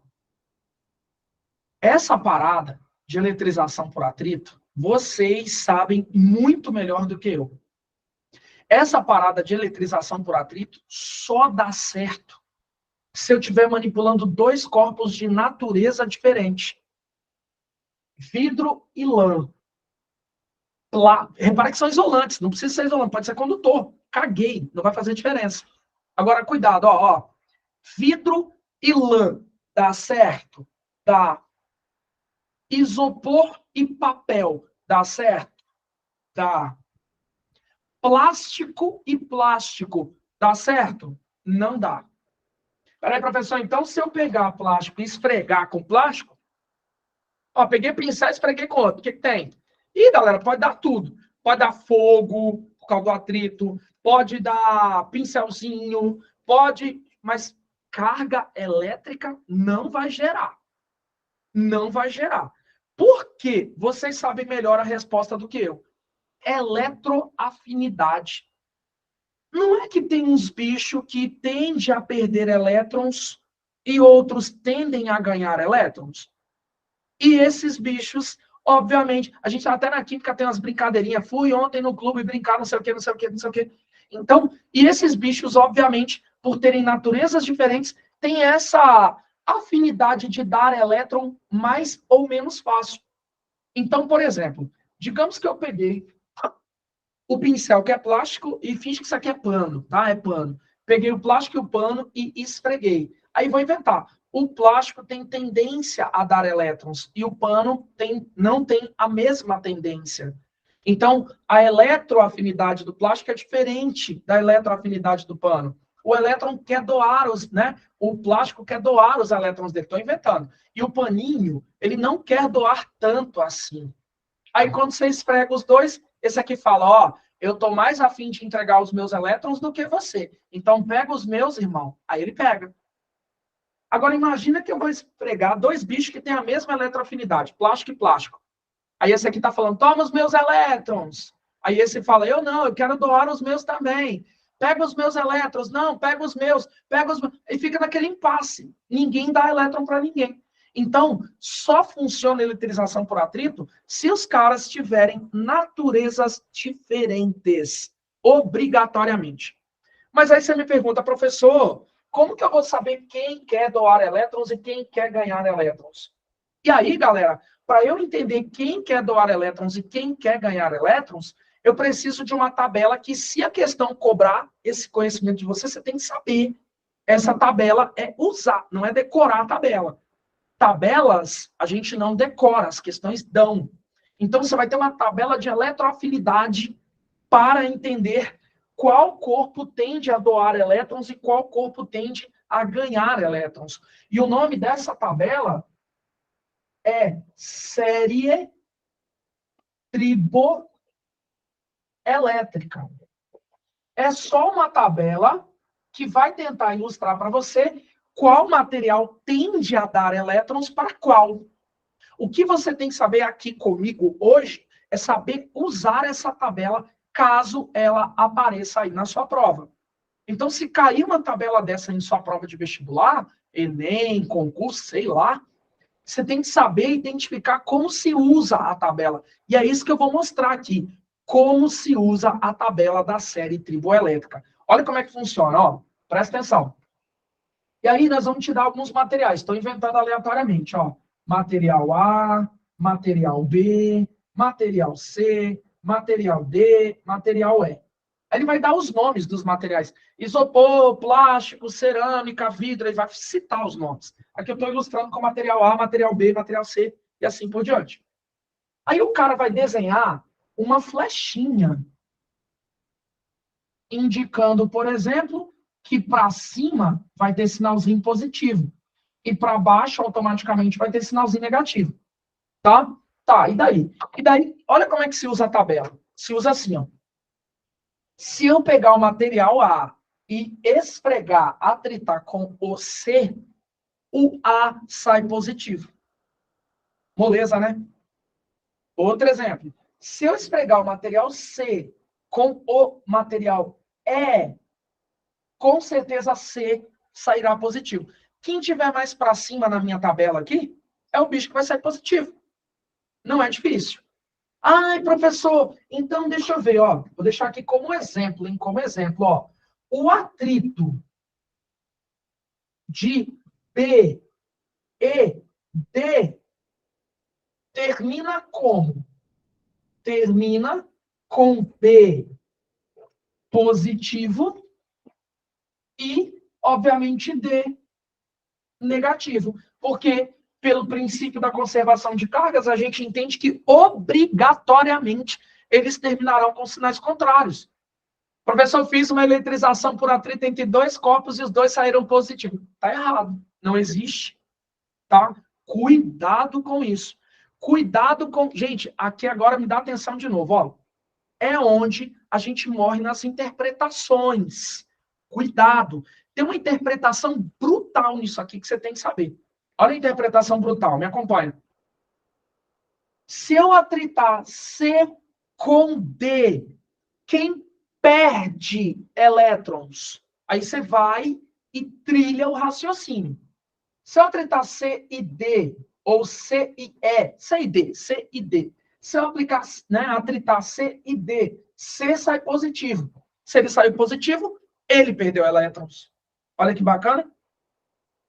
Essa parada de eletrização por atrito, vocês sabem muito melhor do que eu. Essa parada de eletrização por atrito só dá certo se eu estiver manipulando dois corpos de natureza diferente. Vidro e lã. Repara que são isolantes, não precisa ser isolante, pode ser condutor. Caguei, não vai fazer diferença. Agora, cuidado, ó. Vidro e lã. Dá certo? Dá. Isopor e papel. Dá certo? Dá. Plástico e plástico. Dá certo? Não dá. Peraí, professor, então se eu pegar plástico e esfregar com plástico, ó, peguei pincel e esfreguei com outro, o que tem? Ih, galera, pode dar tudo. Pode dar fogo, por causa do atrito, pode dar pincelzinho, pode, mas carga elétrica não vai gerar. Não vai gerar. Por quê? Vocês sabem melhor a resposta do que eu. Eletroafinidade. Não é que tem uns bichos que tendem a perder elétrons e outros tendem a ganhar elétrons? E esses bichos, obviamente, a gente até na química tem umas brincadeirinhas. Fui ontem no clube brincar, não sei o quê, não sei o quê, não sei o quê. Então, e esses bichos, obviamente, por terem naturezas diferentes, têm essa afinidade de dar elétron mais ou menos fácil. Então, por exemplo, digamos que eu peguei o pincel, que é plástico, e finge que isso aqui é pano, tá? É pano. Peguei o plástico e o pano e esfreguei. Aí vou inventar. O plástico tem tendência a dar elétrons e o pano não tem a mesma tendência. Então, a eletroafinidade do plástico é diferente da eletroafinidade do pano. O elétron quer doar o plástico quer doar os elétrons dele. Estou inventando. E o paninho, ele não quer doar tanto assim. Aí, quando você esfrega os dois, esse aqui fala, ó, eu tô mais afim de entregar os meus elétrons do que você. Então, pega os meus, irmão. Aí ele pega. Agora, imagina que eu vou esfregar dois bichos que têm a mesma eletroafinidade, plástico e plástico. Aí esse aqui tá falando, toma os meus elétrons. Aí esse fala, eu não, eu quero doar os meus também. Pega os meus elétrons. Não, pega os meus. E fica naquele impasse. Ninguém dá elétron para ninguém. Então, só funciona a eletrização por atrito se os caras tiverem naturezas diferentes, obrigatoriamente. Mas aí você me pergunta, professor, como que eu vou saber quem quer doar elétrons e quem quer ganhar elétrons? E aí, galera, para eu entender quem quer doar elétrons e quem quer ganhar elétrons, eu preciso de uma tabela que, se a questão cobrar esse conhecimento de você, você tem que saber. Essa tabela é usar, não é decorar a tabela. Tabelas, a gente não decora, as questões dão. Então, você vai ter uma tabela de eletroafinidade para entender qual corpo tende a doar elétrons e qual corpo tende a ganhar elétrons. E o nome dessa tabela é série triboelétrica. É só uma tabela que vai tentar ilustrar para você qual material tende a dar elétrons para qual. O que você tem que saber aqui comigo hoje é saber usar essa tabela caso ela apareça aí na sua prova. Então, se cair uma tabela dessa em sua prova de vestibular, Enem, concurso, sei lá, você tem que saber identificar como se usa a tabela. E é isso que eu vou mostrar aqui. Como se usa a tabela da série triboelétrica. Olha como é que funciona, ó. Presta atenção. E aí nós vamos te dar alguns materiais. Estou inventando aleatoriamente, ó. Material A, material B, material C, material D, material E. Aí ele vai dar os nomes dos materiais. Isopor, plástico, cerâmica, vidro, ele vai citar os nomes. Aqui eu estou ilustrando com material A, material B, material C e assim por diante. Aí o cara vai desenhar uma flechinha indicando, por exemplo, que para cima vai ter sinalzinho positivo e para baixo automaticamente vai ter sinalzinho negativo. Tá? Tá, e daí? E daí, olha como é que se usa a tabela. Se usa assim, ó. Se eu pegar o material A e esfregar, atritar com o C, o A sai positivo. Moleza, né? Outro exemplo. Se eu esfregar o material C com o material E, com certeza C sairá positivo. Quem tiver mais para cima na minha tabela aqui, é o bicho que vai sair positivo. Não é difícil. Ai, professor, então deixa eu ver, ó. Vou deixar aqui como exemplo, hein? Como exemplo, ó. O atrito de B, E, D termina como? Termina com B positivo e, obviamente, D negativo. Porque, pelo princípio da conservação de cargas, a gente entende que, obrigatoriamente, eles terminarão com sinais contrários. Professor, fiz uma eletrização por atrito entre dois corpos e os dois saíram positivos. Tá errado. Não existe. Tá? Cuidado com isso. Cuidado com... Gente, aqui agora me dá atenção de novo. Ó. É onde a gente morre nas interpretações. Cuidado. Tem uma interpretação brutal nisso aqui que você tem que saber. Olha a interpretação brutal. Me acompanha. Se eu atritar C com D, quem perde elétrons? Aí você vai e trilha o raciocínio. Se eu atritar C e D, ou C e E, C e D, C e D. Se eu aplicar, né, atritar C e D, C sai positivo. Se ele saiu positivo, ele perdeu elétrons. Olha que bacana.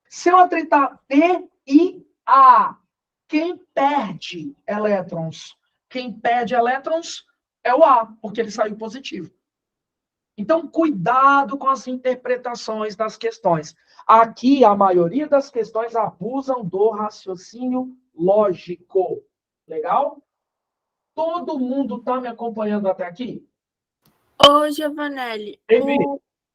Se eu atritar D e A, quem perde elétrons? Quem perde elétrons é o A, porque ele saiu positivo. Então, cuidado com as interpretações das questões. Aqui, a maioria das questões abusam do raciocínio lógico. Legal? Todo mundo está me acompanhando até aqui? Ô, Giovanelli,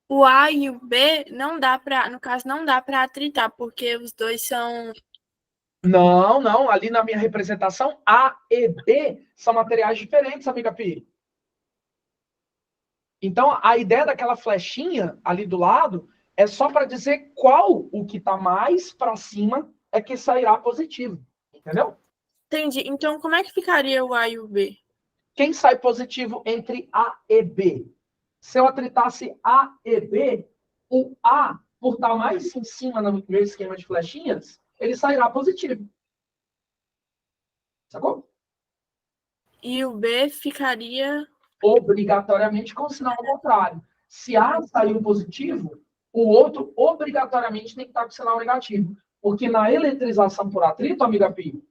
o A e o B não dá para, no caso, não dá para atritar, porque os dois são... Não, não. Ali na minha representação, A e B são materiais diferentes, amiga Pi. Então, a ideia daquela flechinha ali do lado é só para dizer qual o que está mais para cima é que sairá positivo. Entendeu? Entendi. Então, como é que ficaria o A e o B? Quem sai positivo entre A e B? Se eu atritasse A e B, o A, por estar mais em cima no meu esquema de flechinhas, ele sairá positivo. Sacou? E o B ficaria... Obrigatoriamente com o sinal ao contrário. Se A saiu positivo, o outro obrigatoriamente tem que estar com o sinal negativo. Porque na eletrização por atrito, amiga Pio,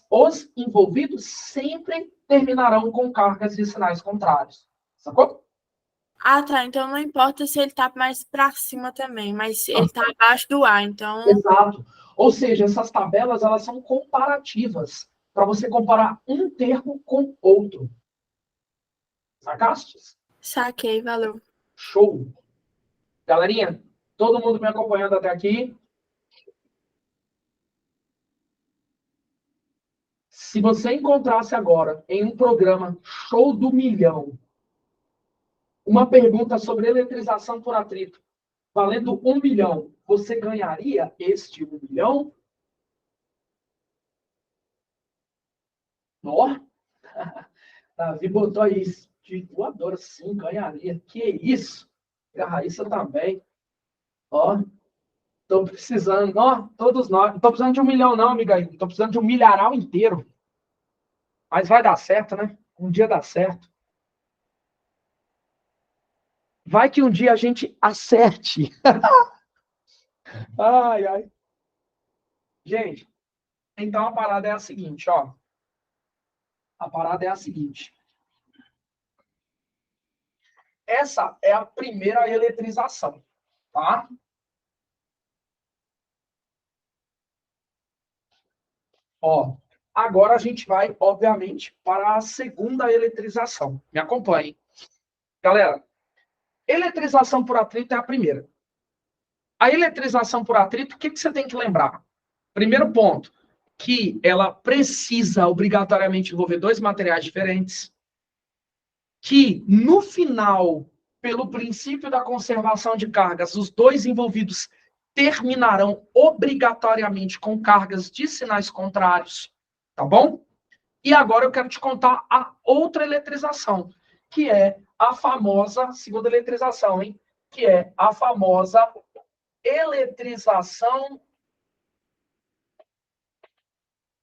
os envolvidos sempre terminarão com cargas de sinais contrários. Sacou? Ah, tá. Então não importa se ele tá mais para cima também, mas ele tá abaixo do A, então... Exato. Ou seja, essas tabelas, elas são comparativas, para você comparar um termo com outro. Sacastes? Saquei, valeu. Show. Galerinha, todo mundo me acompanhando até aqui? Se você encontrasse agora em um programa Show do Milhão uma pergunta sobre eletrização por atrito valendo 1 milhão, você ganharia este 1 milhão? Ó, Davi botou aí, de voadora, sim, ganharia. Que isso? E a Raíssa também. Ó, tô precisando, ó, todos nós. Não tô precisando de 1 milhão não, amiga. Tô precisando de um milharal inteiro. Mas vai dar certo, né? Um dia dá certo. Vai que um dia a gente acerte. Ai, ai. Gente, então a parada é a seguinte, ó. A parada é a seguinte. Essa é a primeira eletrização, tá? Ó, agora a gente vai, obviamente, para a segunda eletrização. Me acompanhem. Galera, eletrização por atrito é a primeira. A eletrização por atrito, o que você tem que lembrar? Primeiro ponto, que ela precisa obrigatoriamente envolver dois materiais diferentes, que no final, pelo princípio da conservação de cargas, os dois envolvidos terminarão obrigatoriamente com cargas de sinais contrários, tá bom? E agora eu quero te contar a outra eletrização, que é a famosa, segunda eletrização, hein? Que é a famosa eletrização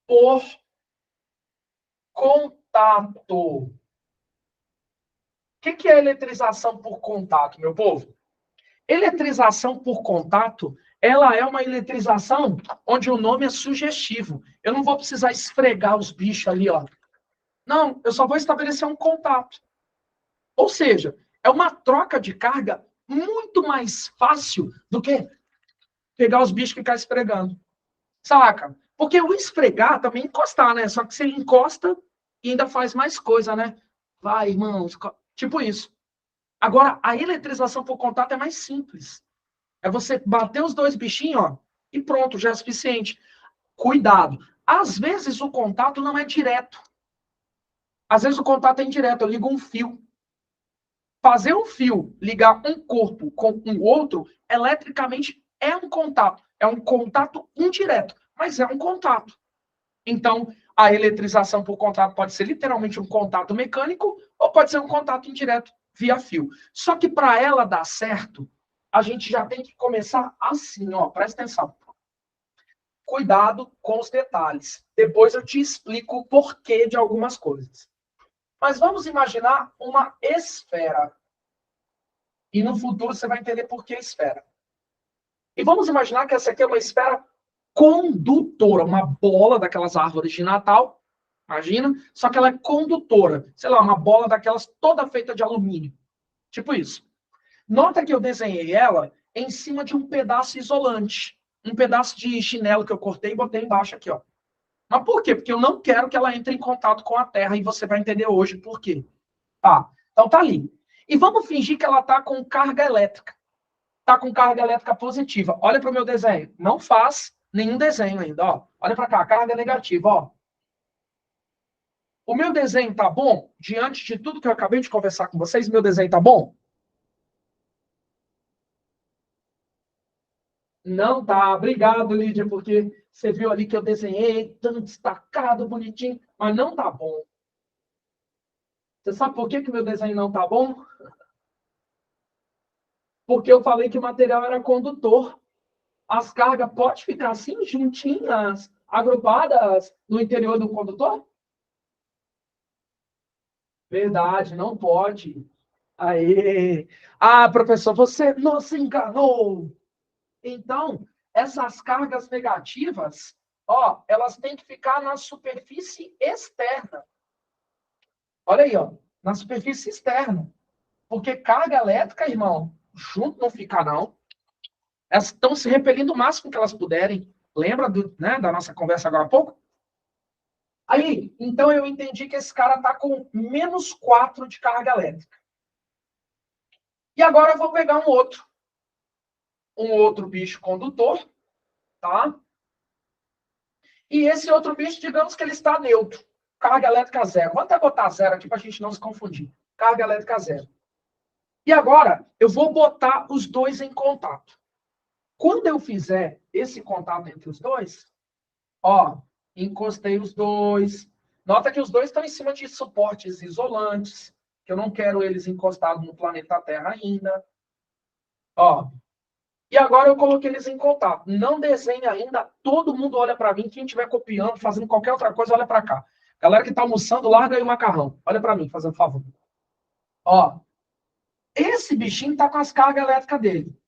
por contato. O que é eletrização por contato, meu povo? Eletrização por contato, ela é uma eletrização onde o nome é sugestivo. Eu não vou precisar esfregar os bichos ali, ó. Não, eu só vou estabelecer um contato. Ou seja, é uma troca de carga muito mais fácil do que pegar os bichos e ficar esfregando. Saca? Porque o esfregar também é encostar, né? Só que você encosta e ainda faz mais coisa, né? Vai, irmãos. Tipo isso. Agora, a eletrização por contato é mais simples. É você bater os dois bichinhos, ó, e pronto, já é suficiente. Cuidado. Às vezes o contato não é direto. Às vezes o contato é indireto. Eu ligo um fio. Fazer um fio ligar um corpo com um outro, eletricamente é um contato. É um contato indireto, mas é um contato. Então, a eletrização por contato pode ser literalmente um contato mecânico ou pode ser um contato indireto via fio. Só que para ela dar certo, a gente já tem que começar assim, ó, presta atenção. Cuidado com os detalhes. Depois eu te explico o porquê de algumas coisas. Mas vamos imaginar uma esfera. E no futuro você vai entender por que esfera. E vamos imaginar que essa aqui é uma esfera condutora, uma bola daquelas árvores de Natal, imagina, só que ela é condutora. Sei lá, uma bola daquelas toda feita de alumínio. Tipo isso. Nota que eu desenhei ela em cima de um pedaço isolante. Um pedaço de chinelo que eu cortei e botei embaixo aqui, ó. Mas por quê? Porque eu não quero que ela entre em contato com a Terra e você vai entender hoje por quê. Tá, então tá ali. E vamos fingir que ela tá com carga elétrica. Tá com carga elétrica positiva. Olha para o meu desenho. Não faz nenhum desenho ainda, ó. Olha para cá, carga negativa, ó. O meu desenho tá bom? Diante de tudo que eu acabei de conversar com vocês, meu desenho tá bom? Não tá. Obrigado, Lídia, porque você viu ali que eu desenhei tão destacado, bonitinho, mas não tá bom. Você sabe por que que meu desenho não tá bom? Porque eu falei que o material era condutor. As cargas podem ficar assim, juntinhas, agrupadas no interior do condutor? Verdade, não pode. Aê! Ah, professor, você nos enganou. Então, essas cargas negativas, ó, elas têm que ficar na superfície externa. Olha aí, ó, na superfície externa. Porque carga elétrica, irmão, junto não fica, não. Elas estão se repelindo o máximo que elas puderem. Lembra né, da nossa conversa agora há pouco? Aí, então eu entendi que esse cara está com -4 de carga elétrica. E agora eu vou pegar um outro bicho condutor, tá? E esse outro bicho, digamos que ele está neutro. Carga elétrica zero. Vou até botar zero aqui para a gente não se confundir. Carga elétrica zero. E agora, eu vou botar os dois em contato. Quando eu fizer esse contato entre os dois, ó, encostei os dois. Nota que os dois estão em cima de suportes isolantes, que eu não quero eles encostados no planeta Terra ainda. Ó. E agora eu coloquei eles em contato. Não desenhe ainda, todo mundo olha para mim. Quem estiver copiando, fazendo qualquer outra coisa, olha para cá. Galera que está almoçando, larga aí o macarrão. Olha para mim, fazendo favor. Ó. Esse bichinho está com as cargas elétricas dele.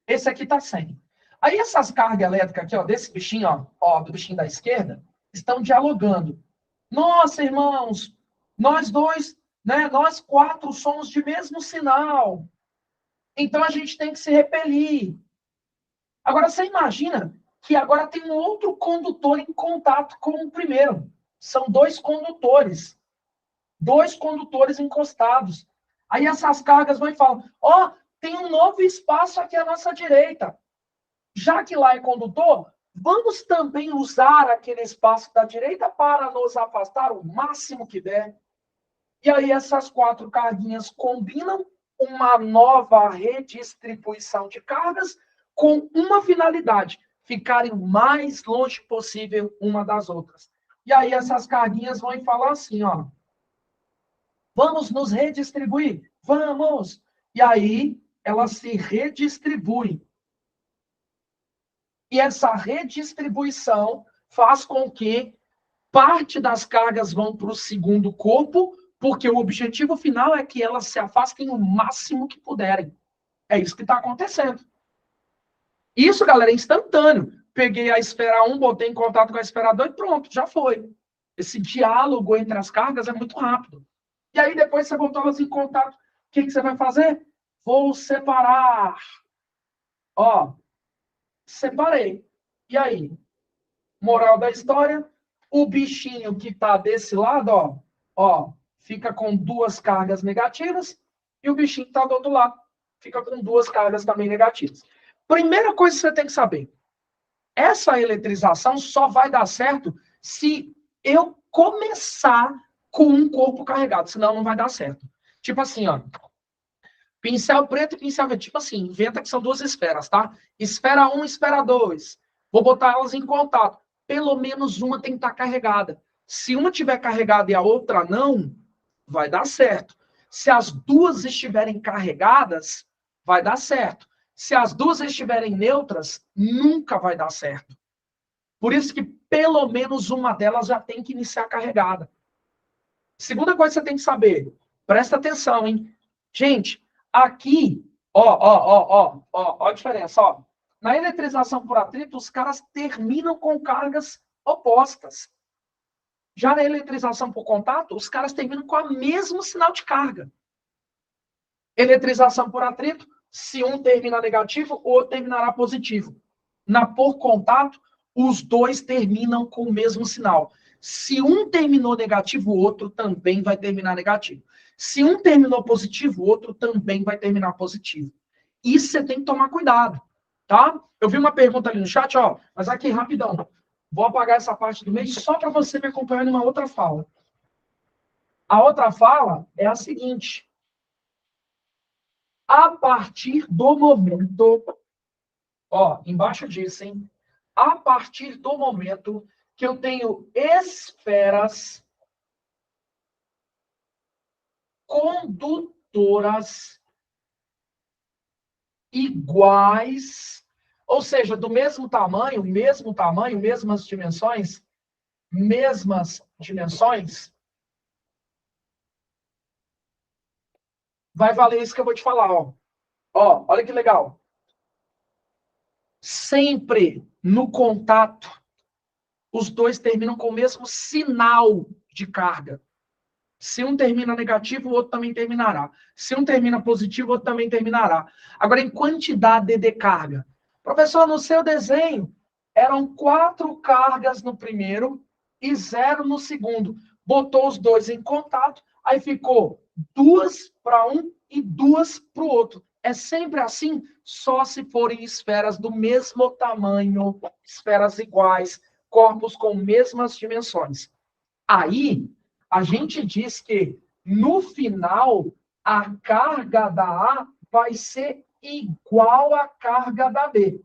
Esse aqui está sem. Aí essas cargas elétricas aqui, ó, desse bichinho, ó, do bichinho da esquerda, estão dialogando. Nossa, irmãos, nós dois, né, nós quatro somos de mesmo sinal. Então a gente tem que se repelir. Agora você imagina que agora tem um outro condutor em contato com o primeiro. São dois condutores encostados. Aí essas cargas vão e falam: ó, tem um novo espaço aqui à nossa direita. Já que lá é condutor, vamos também usar aquele espaço da direita para nos afastar o máximo que der. E aí essas quatro carguinhas combinam uma nova redistribuição de cargas com uma finalidade: ficarem o mais longe possível uma das outras. E aí essas carguinhas vão falar assim, ó: vamos nos redistribuir? Vamos! E aí elas se redistribuem. E essa redistribuição faz com que parte das cargas vão para o segundo corpo, porque o objetivo final é que elas se afastem o máximo que puderem. É isso que está acontecendo. Isso, galera, é instantâneo. Peguei a esfera 1, botei em contato com a esfera 2 e pronto, já foi. Esse diálogo entre as cargas é muito rápido. E aí, depois você botou elas em contato, o que você vai fazer? Vou separar. Ó, separei. E aí? Moral da história, o bichinho que está desse lado, ó, fica com 2 cargas negativas, e o bichinho que está do outro lado fica com 2 cargas também negativas. Primeira coisa que você tem que saber, essa eletrização só vai dar certo se eu começar com um corpo carregado, senão não vai dar certo. Tipo assim, ó, pincel preto e pincel verde. Tipo assim, inventa que são 2 esferas, tá? Esfera 1, esfera 2. Vou botar elas em contato. Pelo menos uma tem que estar carregada. Se uma tiver carregada e a outra não, vai dar certo. Se as 2 estiverem carregadas, vai dar certo. Se as 2 estiverem neutras, nunca vai dar certo. Por isso que pelo menos uma delas já tem que iniciar carregada. Segunda coisa que você tem que saber, presta atenção, hein? Gente, aqui, ó a diferença, ó. Na eletrização por atrito, os caras terminam com cargas opostas. Já na eletrização por contato, os caras terminam com o mesmo sinal de carga. Eletrização por atrito, se um termina negativo, o outro terminará positivo. Na por contato, os 2 terminam com o mesmo sinal. Se um terminou negativo, o outro também vai terminar negativo. Se um terminou positivo, o outro também vai terminar positivo. Isso você tem que tomar cuidado, tá? Eu vi uma pergunta ali no chat, ó, mas aqui, rapidão. Vou apagar essa parte do meio só para você me acompanhar numa outra fala. A outra fala é a seguinte. A partir do momento, ó, embaixo disso, hein? A partir do momento que eu tenho esferas condutoras iguais, ou seja, do mesmo tamanho, mesmas dimensões, vai valer isso que eu vou te falar, ó. Ó, olha que legal. Sempre no contato, os 2 terminam com o mesmo sinal de carga. Se um termina negativo, o outro também terminará. Se um termina positivo, o outro também terminará. Agora, em quantidade de carga. Professor, no seu desenho, eram 4 cargas no primeiro e 0 no segundo. Botou os 2 em contato, aí ficou 2 para um e 2 para o outro. É sempre assim, só se forem esferas do mesmo tamanho, esferas iguais, corpos com mesmas dimensões. Aí, a gente diz que, no final, a carga da A vai ser igual à carga da B.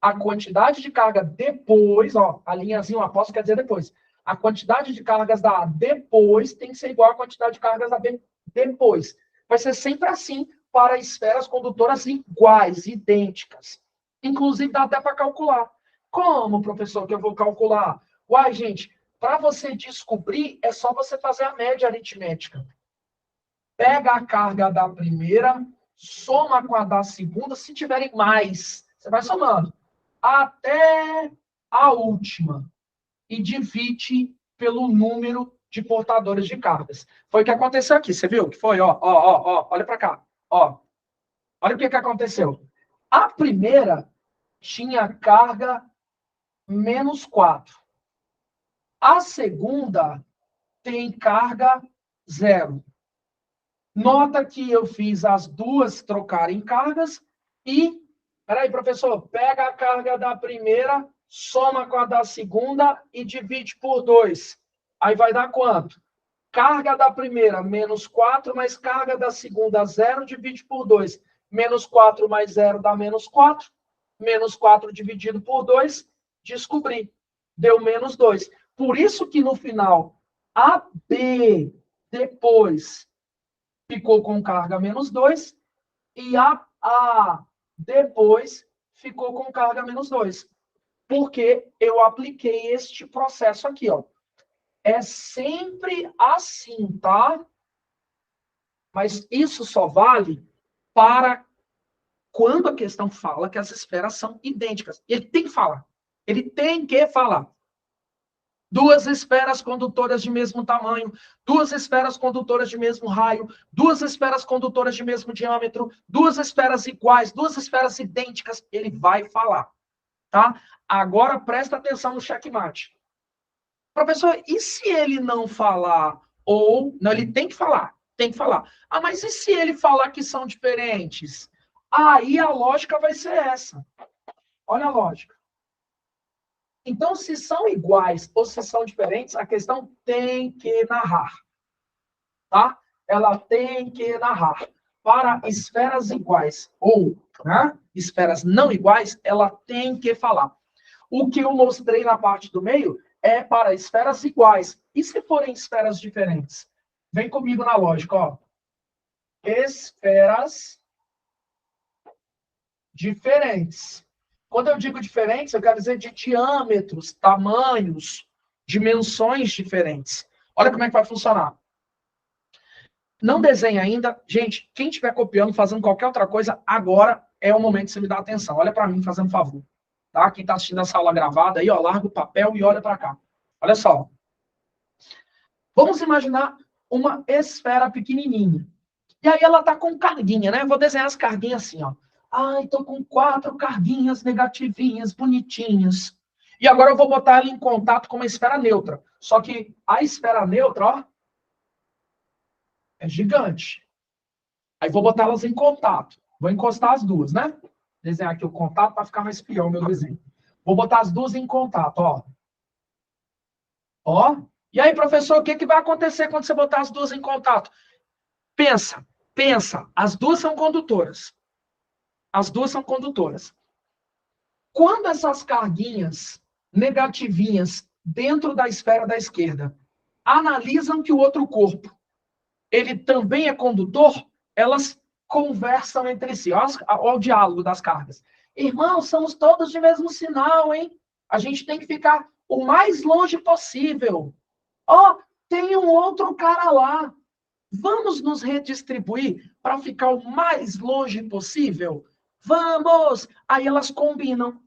A quantidade de carga depois, ó, a linhazinha após quer dizer depois. A quantidade de cargas da A depois tem que ser igual à quantidade de cargas da B depois. Vai ser sempre assim para esferas condutoras iguais, idênticas. Inclusive, dá até para calcular. Como, professor, que eu vou calcular? Uai, gente, para você descobrir, é só você fazer a média aritmética. Pega a carga da primeira, soma com a da segunda, se tiverem mais, você vai somando, até a última. E divide pelo número de portadores de cargas. Foi o que aconteceu aqui, você viu? Que foi, ó, olha para cá. Ó, olha o que aconteceu. A primeira tinha carga menos 4. A segunda tem carga 0. Nota que eu fiz as 2 trocarem cargas e... Peraí, professor, pega a carga da primeira, soma com a da segunda e divide por 2. Aí vai dar quanto? Carga da primeira, menos 4, mais carga da segunda, 0, divide por 2. Menos 4 mais 0 dá menos 4. Menos 4 dividido por 2, descobri. Deu menos 2. Por isso que no final, a B depois ficou com carga menos 2 e a A depois ficou com carga menos 2. Porque eu apliquei este processo aqui, ó. É sempre assim, tá? Mas isso só vale para quando a questão fala que as esferas são idênticas. Ele tem que falar. Ele tem que falar. 2 esferas condutoras de mesmo tamanho, 2 esferas condutoras de mesmo raio, 2 esferas condutoras de mesmo diâmetro, 2 esferas iguais, 2 esferas idênticas, ele vai falar, tá? Agora presta atenção no checkmate. Professor, e se ele não falar Ou, não, ele tem que falar, tem que falar. Ah, mas e se ele falar que são diferentes? Aí a lógica vai ser essa. Olha a lógica. Então, se são iguais ou se são diferentes, a questão tem que narrar. Tá? Ela tem que narrar. Para esferas iguais ou, né, esferas não iguais, ela tem que falar. O que eu mostrei na parte do meio é para esferas iguais. E se forem esferas diferentes? Vem comigo na lógica, ó. Esferas diferentes. Quando eu digo diferentes, eu quero dizer de diâmetros, tamanhos, dimensões diferentes. Olha como é que vai funcionar. Não desenha ainda. Gente, quem estiver copiando, fazendo qualquer outra coisa, agora é o momento de você me dar atenção. Olha para mim, fazendo um favor. Tá? Quem está assistindo essa aula gravada aí, ó, larga o papel e olha para cá. Olha só. Vamos imaginar uma esfera pequenininha. E aí ela está com carguinha, né? Vou desenhar as carguinhas assim, ó. Ai, estou com 4 carguinhas negativinhas, bonitinhas. E agora eu vou botar ela em contato com uma esfera neutra. Só que a esfera neutra, ó, é gigante. Aí vou botar elas em contato. Vou encostar as duas, né? Desenhar aqui o contato para ficar mais fiel o meu desenho. Vou botar as duas em contato, ó. Ó. E aí, professor, o que vai acontecer quando você botar as duas em contato? Pensa. As duas são condutoras. As duas são condutoras. Quando essas carguinhas negativinhas dentro da esfera da esquerda analisam que o outro corpo ele também é condutor, elas conversam entre si. Olha o diálogo das cargas. Irmãos, somos todos de mesmo sinal, hein? A gente tem que ficar o mais longe possível. Ó, tem um outro cara lá. Vamos nos redistribuir para ficar o mais longe possível? Vamos! Aí elas combinam.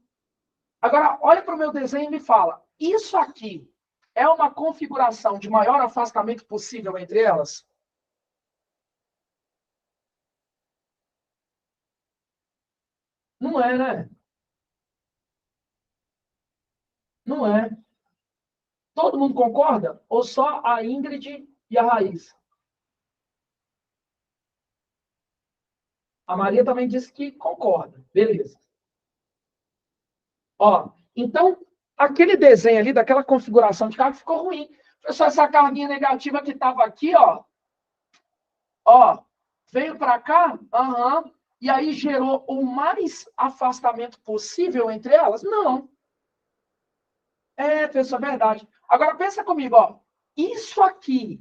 Agora, olha para o meu desenho e me fala, isso aqui é uma configuração de maior afastamento possível entre elas? Não é, né? Não é. Todo mundo concorda? Ou só a Ingrid e a Raíssa? A Maria também disse que concorda. Beleza. Ó, então, aquele desenho ali, daquela configuração de carga, ficou ruim. Só essa carguinha negativa que estava aqui, ó, veio para cá, e aí gerou o mais afastamento possível entre elas? Não. Pessoal, é verdade. Agora, pensa comigo, ó. Isso aqui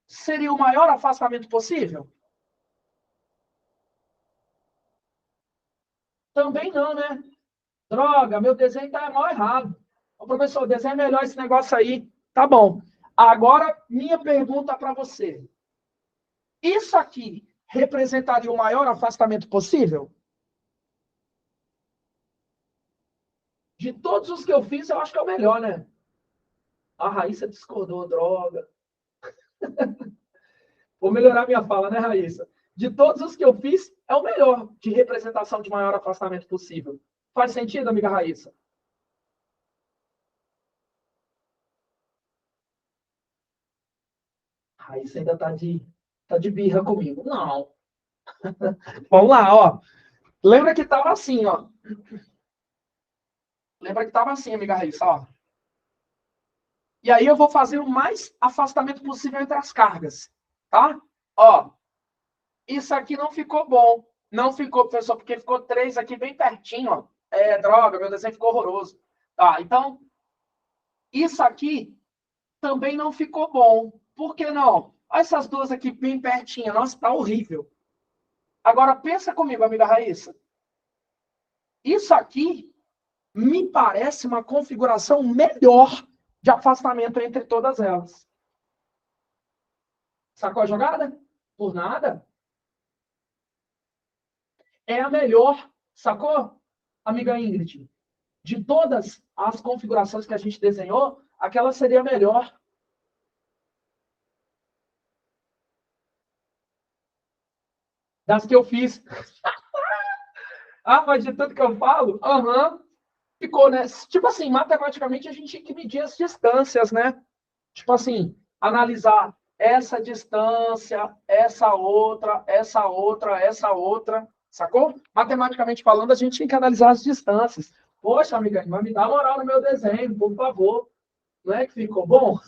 seria o maior afastamento possível? Também não, né? Droga, meu desenho está mal errado. Ô, professor, desenha melhor esse negócio aí. Tá bom. Agora, minha pergunta para você. Isso aqui representaria o maior afastamento possível? De todos os que eu fiz, eu acho que é o melhor, né? A Raíssa discordou, droga. Vou melhorar minha fala, né, Raíssa? De todos os que eu fiz, é o melhor de representação de maior afastamento possível. Faz sentido, amiga Raíssa? Raíssa ainda tá de birra comigo. Não. Vamos lá, ó. Lembra que estava assim, ó. Lembra que estava assim, amiga Raíssa, ó. E aí eu vou fazer o mais afastamento possível entre as cargas, tá? Ó, isso aqui não ficou bom. Não ficou, professor, porque ficou 3 aqui bem pertinho, ó. Droga, meu desenho ficou horroroso. Tá, então, isso aqui também não ficou bom. Por que não? Olha essas duas aqui bem pertinho. Nossa, tá horrível. Agora, pensa comigo, amiga Raíssa. Isso aqui me parece uma configuração melhor de afastamento entre todas elas. Sacou a jogada? Por nada. É a melhor, sacou, amiga Ingrid? De todas as configurações que a gente desenhou, aquela seria a melhor. Das que eu fiz. Mas de tudo que eu falo? Ficou, né? Tipo assim, matematicamente a gente tinha que medir as distâncias, né? Tipo assim, analisar essa distância, essa outra, essa outra, essa outra, sacou? Matematicamente falando, a gente tem que analisar as distâncias. Poxa, amiga, mas me dá moral no meu desenho, por favor. Não é que ficou bom?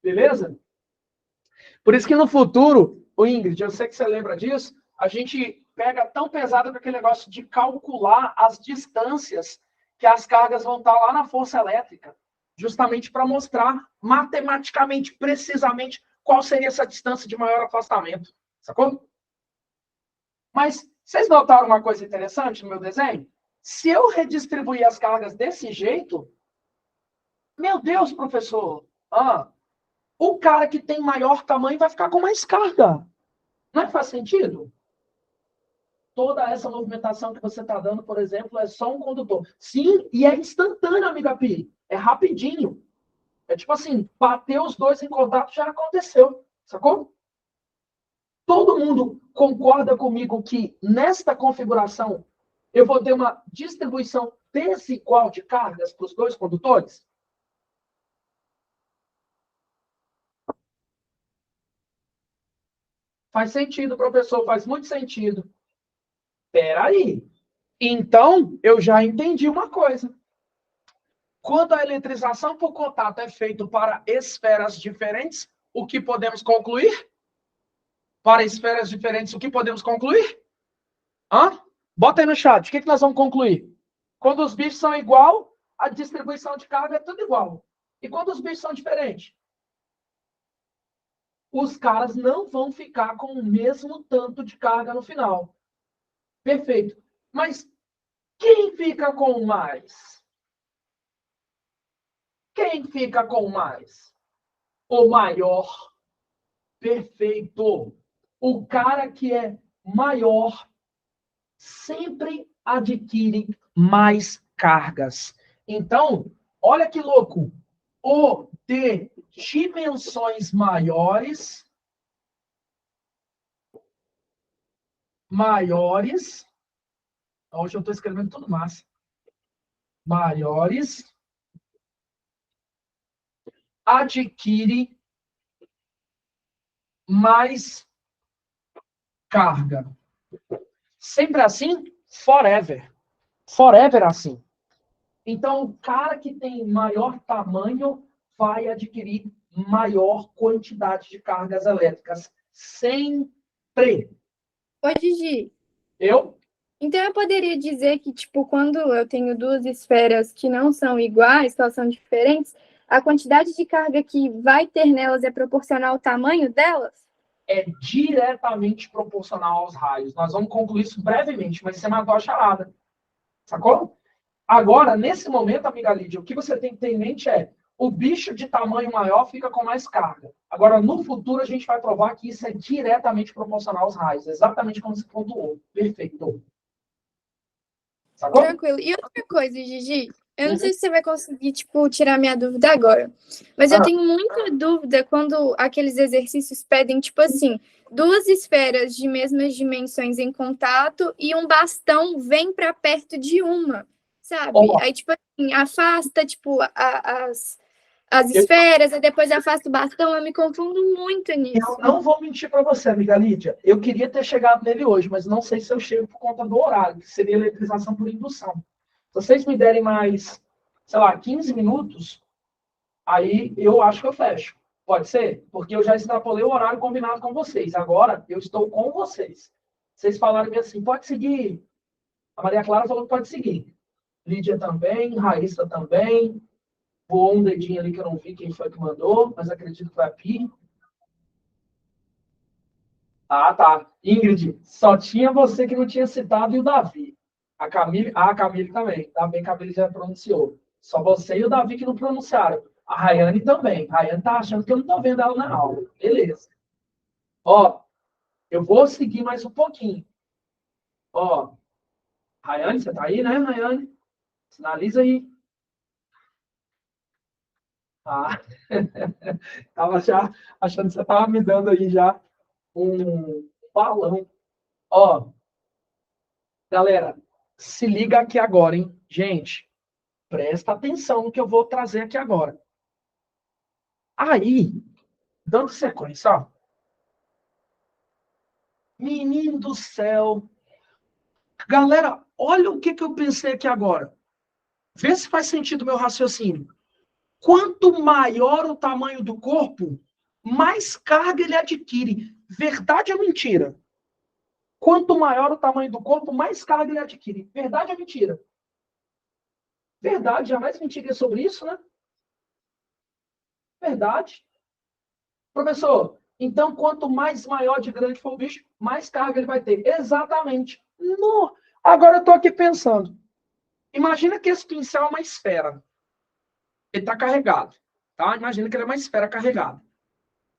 Beleza? Por isso que no futuro, o Ingrid, eu sei que você lembra disso, a gente pega tão pesado com aquele negócio de calcular as distâncias que as cargas vão estar lá na força elétrica, justamente para mostrar matematicamente, precisamente, qual seria essa distância de maior afastamento. Sacou? Mas vocês notaram uma coisa interessante no meu desenho? Se eu redistribuir as cargas desse jeito, meu Deus, professor, o cara que tem maior tamanho vai ficar com mais carga. Não é que faz sentido? Toda essa movimentação que você está dando, por exemplo, é só um condutor. Sim, e é instantâneo, amiga Pi. É rapidinho. É tipo assim, bater os dois em contato já aconteceu. Sacou? Todo mundo concorda comigo que nesta configuração eu vou ter uma distribuição desigual de cargas para os dois condutores? Faz sentido, professor, faz muito sentido. Espera aí. Então, eu já entendi uma coisa. Quando a eletrização por contato é feita para esferas diferentes, o que podemos concluir? Para esferas diferentes, o que podemos concluir? Bota aí no chat. O que nós vamos concluir? Quando os bichos são igual, a distribuição de carga é tudo igual. E quando os bichos são diferentes? Os caras não vão ficar com o mesmo tanto de carga no final. Perfeito. Mas quem fica com mais? Quem fica com mais? O maior. Perfeito. O cara que é maior sempre adquire mais cargas. Então, olha que louco. O de dimensões maiores, hoje eu estou escrevendo tudo massa, maiores, adquire mais carga. Sempre assim? Forever. Forever assim. Então, o cara que tem maior tamanho vai adquirir maior quantidade de cargas elétricas. Sempre. Ô, Gigi. Eu? Então, eu poderia dizer que, tipo, quando eu tenho duas esferas que não são iguais, que elas são diferentes, a quantidade de carga que vai ter nelas é proporcional ao tamanho delas? É diretamente proporcional aos raios. Nós vamos concluir isso brevemente, mas você matou a charada. Sacou? Agora, nesse momento, amiga Lídia, o que você tem que ter em mente é o bicho de tamanho maior fica com mais carga. Agora, no futuro, a gente vai provar que isso é diretamente proporcional aos raios. Exatamente como você pontuou. Perfeito. Sacou? Tranquilo. E outra coisa, Gigi, eu não sei se você vai conseguir, tipo, tirar minha dúvida agora, mas eu tenho muita dúvida quando aqueles exercícios pedem, tipo assim, duas esferas de mesmas dimensões em contato e um bastão vem para perto de uma, sabe? Aí, tipo assim, afasta, tipo, as esferas, e depois afasta o bastão, eu me confundo muito nisso. Eu não vou mentir para você, amiga Lídia. Eu queria ter chegado nele hoje, mas não sei se eu chego por conta do horário, que seria eletrização por indução. Se vocês me derem mais, sei lá, 15 minutos, aí eu acho que eu fecho. Pode ser? Porque eu já extrapolei o horário combinado com vocês. Agora, eu estou com vocês. Vocês falaram assim, pode seguir. A Maria Clara falou que pode seguir. Lídia também, Raíssa também. Voou um dedinho ali que eu não vi quem foi que mandou, mas acredito que foi a Pi. Ah, tá. Ingrid, só tinha você que não tinha citado e o Davi. A Camille também. Tá bem que a Camille já pronunciou. Só você e o Davi que não pronunciaram. A Rayane também. A Rayane tá achando que eu não tô vendo ela na aula. Beleza. Ó, eu vou seguir mais um pouquinho. Ó, Rayane, você tá aí, né, Rayane? Sinaliza aí. Tava já achando que você tava me dando aí já um balão. Ó, galera, se liga aqui agora, hein? Gente, Presta atenção no que eu vou trazer aqui agora. Aí, dando sequência, ó. Menino do céu. Galera, olha o que eu pensei aqui agora. Vê se faz sentido o meu raciocínio. Quanto maior o tamanho do corpo, mais carga ele adquire. Verdade ou mentira? Quanto maior o tamanho do corpo, mais carga ele adquire. Verdade ou mentira? Verdade, jamais mentiria sobre isso, né? Verdade. Professor, então quanto mais maior de grande for o bicho, mais carga ele vai ter. Exatamente. No... Agora eu estou aqui pensando. Imagina que esse pincel é uma esfera. Ele está carregado. Tá? Imagina que ele é uma esfera carregada.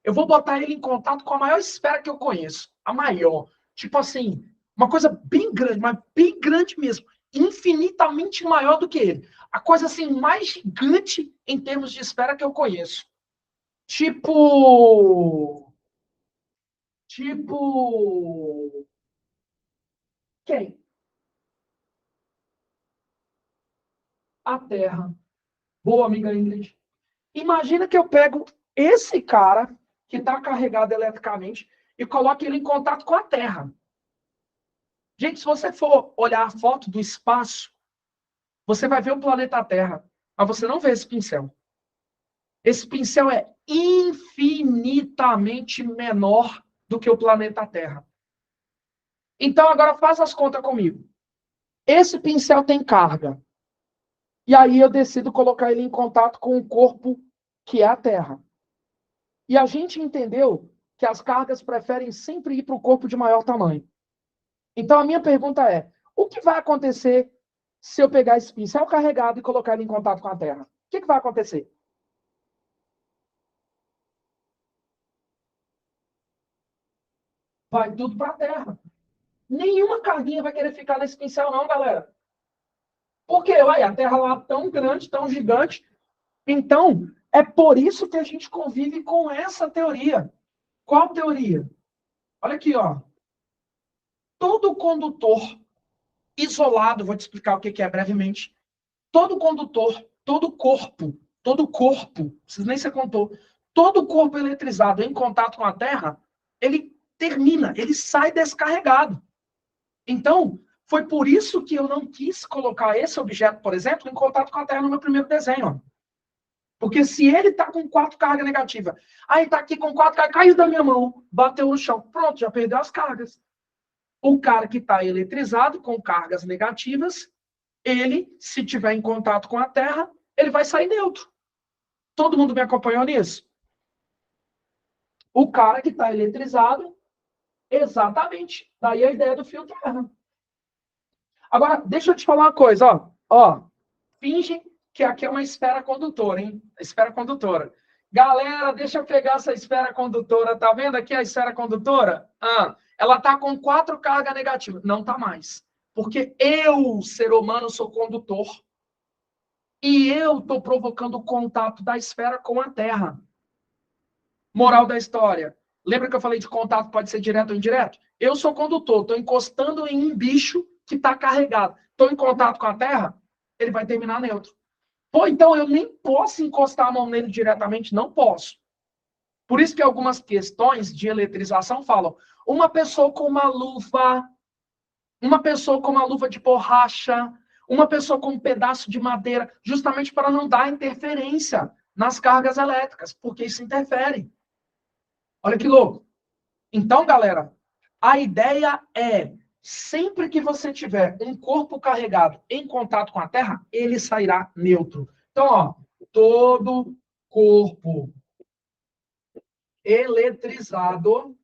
Eu vou botar ele em contato com a maior esfera que eu conheço. A maior. Tipo assim, uma coisa bem grande, mas bem grande mesmo. Infinitamente maior do que ele. A coisa assim mais gigante em termos de esfera que eu conheço. Tipo. Quem? A Terra. Boa, amiga Ingrid. Imagina que eu pego esse cara que está carregado eletricamente e coloco ele em contato com a Terra. Gente, se você for olhar a foto do espaço, você vai ver o planeta Terra, mas você não vê esse pincel. Esse pincel é infinitamente menor do que o planeta Terra. Então, agora faça as contas comigo. Esse pincel tem carga. E aí eu decido colocar ele em contato com o corpo que é a Terra. E a gente entendeu que as cargas preferem sempre ir para o corpo de maior tamanho. Então, a minha pergunta é, o que vai acontecer se eu pegar esse pincel carregado e colocar ele em contato com a Terra? O que vai acontecer? Vai tudo para a Terra. Nenhuma carguinha vai querer ficar nesse pincel, não, galera. Porque, olha, a Terra lá tão grande, tão gigante. Então, é por isso que a gente convive com essa teoria. Qual teoria? Olha aqui, ó. Todo condutor isolado, vou te explicar o que é brevemente. Todo condutor, todo corpo, vocês nem se contou, todo corpo eletrizado em contato com a Terra, ele termina, ele sai descarregado. Então, foi por isso que eu não quis colocar esse objeto, por exemplo, em contato com a Terra no meu primeiro desenho. Porque se ele está com 4 cargas negativas, aí está aqui com 4 cargas, caiu da minha mão, bateu no chão, pronto, já perdeu as cargas. O cara que está eletrizado com cargas negativas, ele, se tiver em contato com a Terra, ele vai sair neutro. Todo mundo me acompanhou nisso? O cara que está eletrizado, exatamente. Daí a ideia do fio Terra. Agora, deixa eu te falar uma coisa, ó. Ó, finge que aqui é uma esfera condutora, hein? Esfera condutora. Galera, deixa eu pegar essa esfera condutora. Tá vendo aqui a esfera condutora? Ela tá com 4 cargas negativas. Não tá mais. Porque eu, ser humano, sou condutor. E eu estou provocando o contato da esfera com a Terra. Moral da história. Lembra que eu falei de contato pode ser direto ou indireto? Eu sou condutor, estou encostando em um bicho que está carregado. Estou em contato com a Terra, ele vai terminar neutro. Pô, então eu nem posso encostar a mão nele diretamente, não posso. Por isso que algumas questões de eletrização falam uma pessoa com uma luva de borracha, uma pessoa com um pedaço de madeira, justamente para não dar interferência nas cargas elétricas, porque isso interfere. Olha que louco. Então, galera, a ideia é, sempre que você tiver um corpo carregado em contato com a Terra, ele sairá neutro. Então, ó, todo corpo eletrizado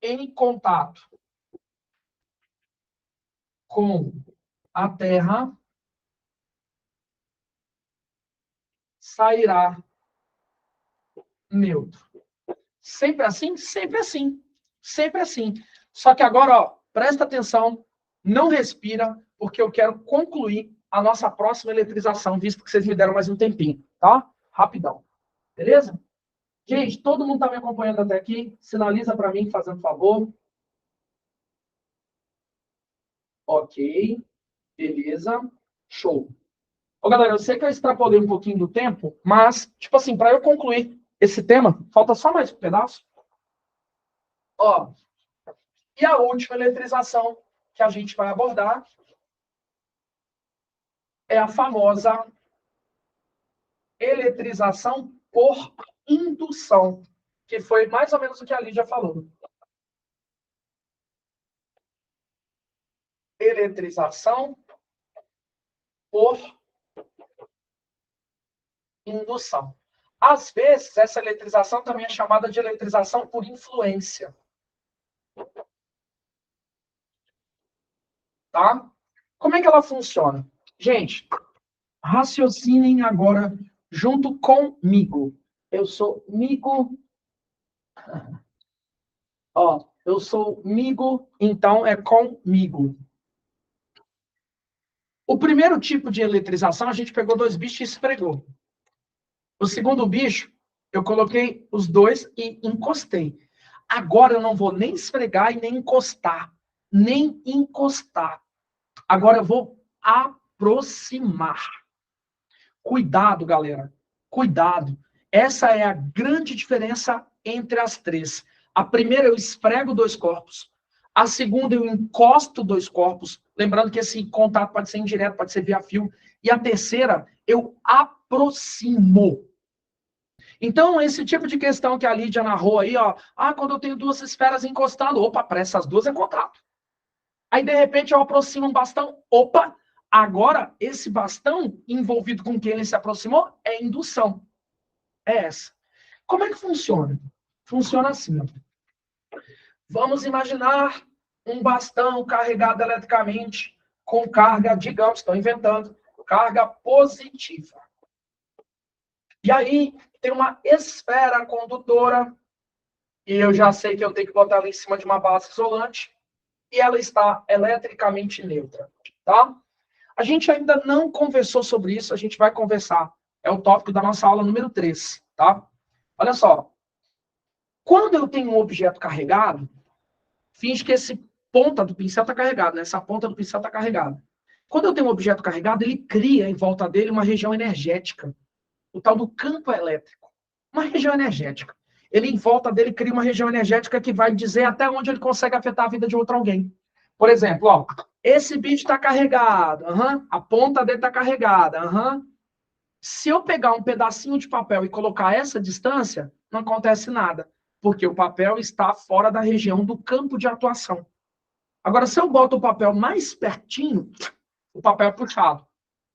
em contato com a Terra sairá neutro. Sempre assim? Sempre assim. Sempre assim. Só que agora, ó, presta atenção, não respira, porque eu quero concluir a nossa próxima eletrização, visto que vocês me deram mais um tempinho, tá? Rapidão. Beleza? Gente, todo mundo está me acompanhando até aqui? Sinaliza para mim, fazendo favor. Ok. Beleza. Show. Ô, galera, eu sei que eu extrapolei um pouquinho do tempo, mas, tipo assim, para eu concluir esse tema, falta só mais um pedaço. Ó, e a última eletrização que a gente vai abordar é a famosa eletrização por indução, que foi mais ou menos o que a Lídia falou. Eletrização por indução. Às vezes, essa eletrização também é chamada de eletrização por influência. Tá? Como é que ela funciona? Gente, raciocinem agora junto comigo. Eu sou migo. Ó, eu sou migo, então é comigo. O primeiro tipo de eletrização, a gente pegou dois bichos e esfregou. O segundo bicho, eu coloquei os dois e encostei. Agora eu não vou nem esfregar e nem encostar. Nem encostar. Agora eu vou aproximar. Cuidado, galera. Cuidado. Essa é a grande diferença entre as três. A primeira, eu esfrego dois corpos. A segunda, eu encosto dois corpos. Lembrando que esse contato pode ser indireto, pode ser via fio. E a terceira, eu aproximo. Então, esse tipo de questão que a Lídia narrou aí, ó. Ah, quando eu tenho duas esferas encostando, opa, para essas duas é contato. Aí, de repente, eu aproximo um bastão, opa, agora esse bastão envolvido com quem ele se aproximou é indução. É essa. Como é que funciona? Funciona assim, ó. Vamos imaginar um bastão carregado eletricamente com carga, digamos, estou inventando, carga positiva. E aí tem uma esfera condutora, e eu já sei que eu tenho que botar ela em cima de uma base isolante, e ela está eletricamente neutra, tá? A gente ainda não conversou sobre isso, a gente vai conversar. É o tópico da nossa aula número 3, tá? Olha só. Quando eu tenho um objeto carregado, finge que esse ponta do pincel está carregado, né? Essa ponta do pincel está carregada. Quando eu tenho um objeto carregado, ele cria em volta dele uma região energética, o tal do campo elétrico. Uma região energética. Ele, em volta dele, cria uma região energética que vai dizer até onde ele consegue afetar a vida de outro alguém. Por exemplo, ó, esse bicho está carregado, a ponta dele está carregada. Se eu pegar um pedacinho de papel e colocar essa distância, não acontece nada, porque o papel está fora da região do campo de atuação. Agora, se eu boto o papel mais pertinho, o papel é puxado.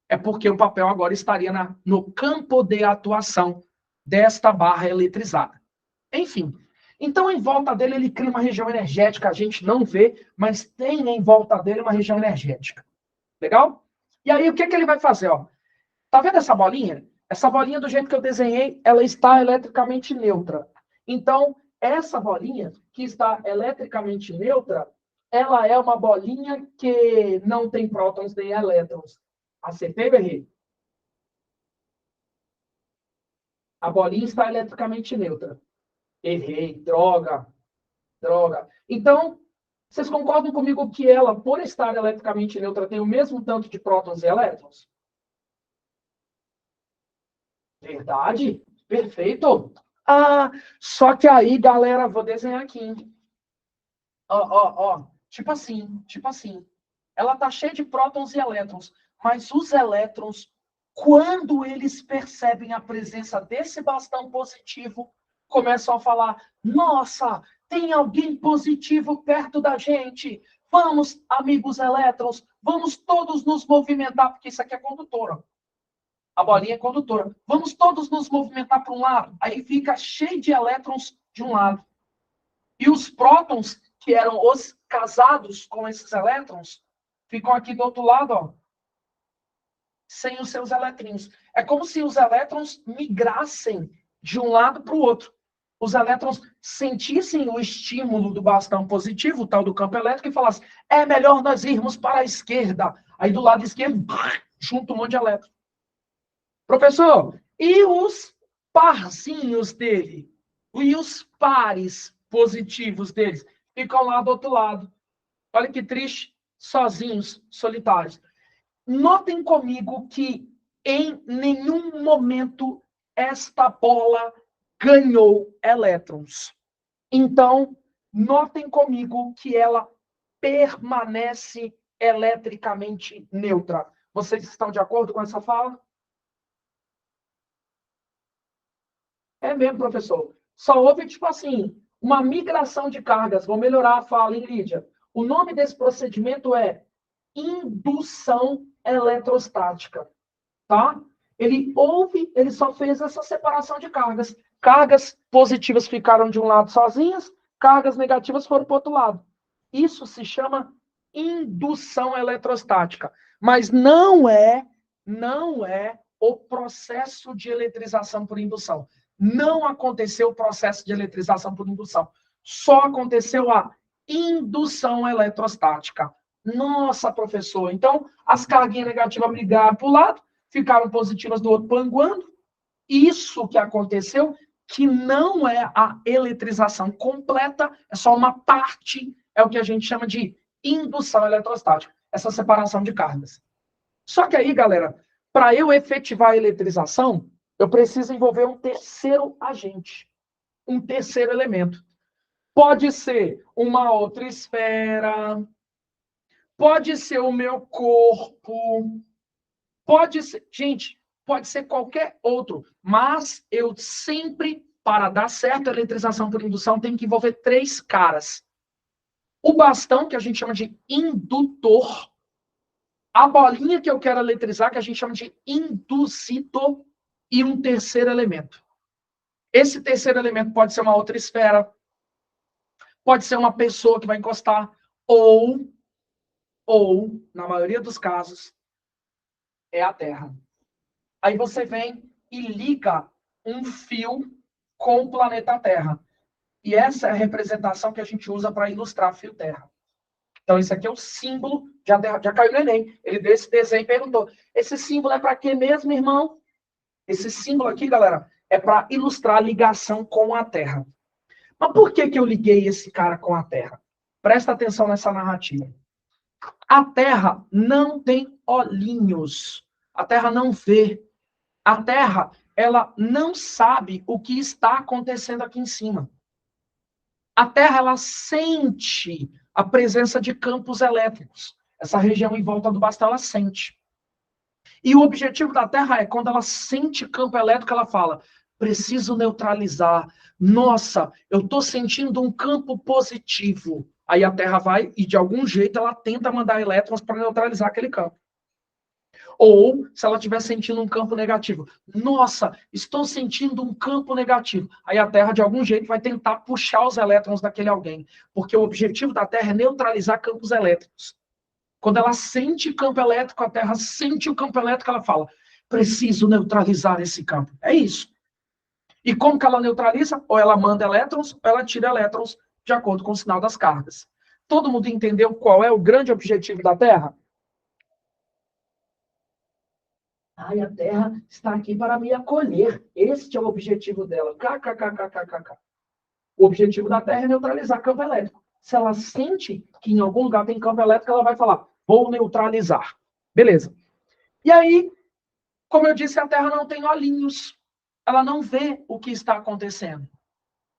É porque o papel agora estaria no campo de atuação desta barra eletrizada. Enfim, então em volta dele ele cria uma região energética, a gente não vê, mas tem em volta dele uma região energética. Legal? E aí o que ele vai fazer? Ó? Tá vendo essa bolinha? Essa bolinha, do jeito que eu desenhei, ela está eletricamente neutra. Então, essa bolinha que está eletricamente neutra, ela é uma bolinha que não tem prótons nem elétrons. Acertei, Berrei? A bolinha está eletricamente neutra. Errei, droga. Então, vocês concordam comigo que ela, por estar eletricamente neutra, tem o mesmo tanto de prótons e elétrons? Verdade? Perfeito. Ah, só que aí, galera, vou desenhar aqui. Ó. Tipo assim. Ela tá cheia de prótons e elétrons, mas os elétrons, quando eles percebem a presença desse bastão positivo, começam a falar: nossa, tem alguém positivo perto da gente. Vamos, amigos elétrons, vamos todos nos movimentar, porque isso aqui é condutora. A bolinha é condutora. Vamos todos nos movimentar para um lado. Aí fica cheio de elétrons de um lado. E os prótons, que eram os casados com esses elétrons, ficam aqui do outro lado, ó, sem os seus eletrinhos. É como se os elétrons migrassem de um lado para o outro. Os elétrons sentissem o estímulo do bastão positivo, o tal do campo elétrico, e falassem: é melhor nós irmos para a esquerda. Aí do lado esquerdo, junto um monte de elétrons. Professor, e os parzinhos dele? E os pares positivos deles? Ficam lá do outro lado. Olha que triste. sozinhos, solitários. Notem comigo que em nenhum momento esta bola ganhou elétrons. Então, notem comigo que ela permanece eletricamente neutra. Vocês estão de acordo com essa fala? É mesmo, professor. Só houve, tipo assim, uma migração de cargas. Vou melhorar a fala, hein, Lídia? O nome desse procedimento é indução eletrostática, tá? Ele só fez essa separação de cargas. Cargas positivas ficaram de um lado sozinhas, cargas negativas foram para o outro lado. Isso se chama indução eletrostática. Mas não é o processo de eletrização por indução. Não aconteceu o processo de eletrização por indução. Só aconteceu a indução eletrostática. Nossa, professor. Então, as carguinhas negativas brigaram para o lado, ficaram positivas do outro panguando. Isso que aconteceu, que não é a eletrização completa, é só uma parte, é o que a gente chama de indução eletrostática, essa separação de cargas. Só que aí, galera, para eu efetivar a eletrização, eu preciso envolver um terceiro agente, um terceiro elemento. Pode ser uma outra esfera, pode ser o meu corpo, pode ser, gente, pode ser qualquer outro, mas eu sempre, para dar certo a eletrização por indução, tenho que envolver 3 caras. O bastão, que a gente chama de indutor, a bolinha que eu quero eletrizar, que a gente chama de induzidor, e um terceiro elemento. Esse terceiro elemento pode ser uma outra esfera, pode ser uma pessoa que vai encostar, ou, na maioria dos casos, é a Terra. Aí você vem e liga um fio com o planeta Terra. E essa é a representação que a gente usa para ilustrar fio Terra. Então, esse aqui é o símbolo, já caiu no Enem. Ele deu esse desenho e perguntou, esse símbolo é para quê mesmo, irmão? Esse símbolo aqui, galera, é para ilustrar a ligação com a Terra. Mas por que eu liguei esse cara com a Terra? Presta atenção nessa narrativa. A Terra não tem olhinhos. A Terra não vê. A Terra, ela não sabe o que está acontecendo aqui em cima. A Terra, ela sente a presença de campos elétricos. Essa região em volta do bastão, ela sente. E o objetivo da Terra é, quando ela sente campo elétrico, ela fala, preciso neutralizar. Nossa, eu estou sentindo um campo positivo. Aí a Terra vai e, de algum jeito, ela tenta mandar elétrons para neutralizar aquele campo. Ou, se ela estiver sentindo um campo negativo. Nossa, estou sentindo um campo negativo. Aí a Terra, de algum jeito, vai tentar puxar os elétrons daquele alguém. Porque o objetivo da Terra é neutralizar campos elétricos. Quando ela sente campo elétrico, a Terra sente o campo elétrico, ela fala, preciso neutralizar esse campo. É isso. E como que ela neutraliza? Ou ela manda elétrons, ou ela tira elétrons de acordo com o sinal das cargas. Todo mundo entendeu qual é o grande objetivo da Terra? Ai, a Terra está aqui para me acolher. Este é o objetivo dela. KKKKKK. O objetivo da Terra é neutralizar campo elétrico. Se ela sente que em algum lugar tem campo elétrico, ela vai falar, vou neutralizar. Beleza. E aí, como eu disse, a Terra não tem olhinhos. Ela não vê o que está acontecendo.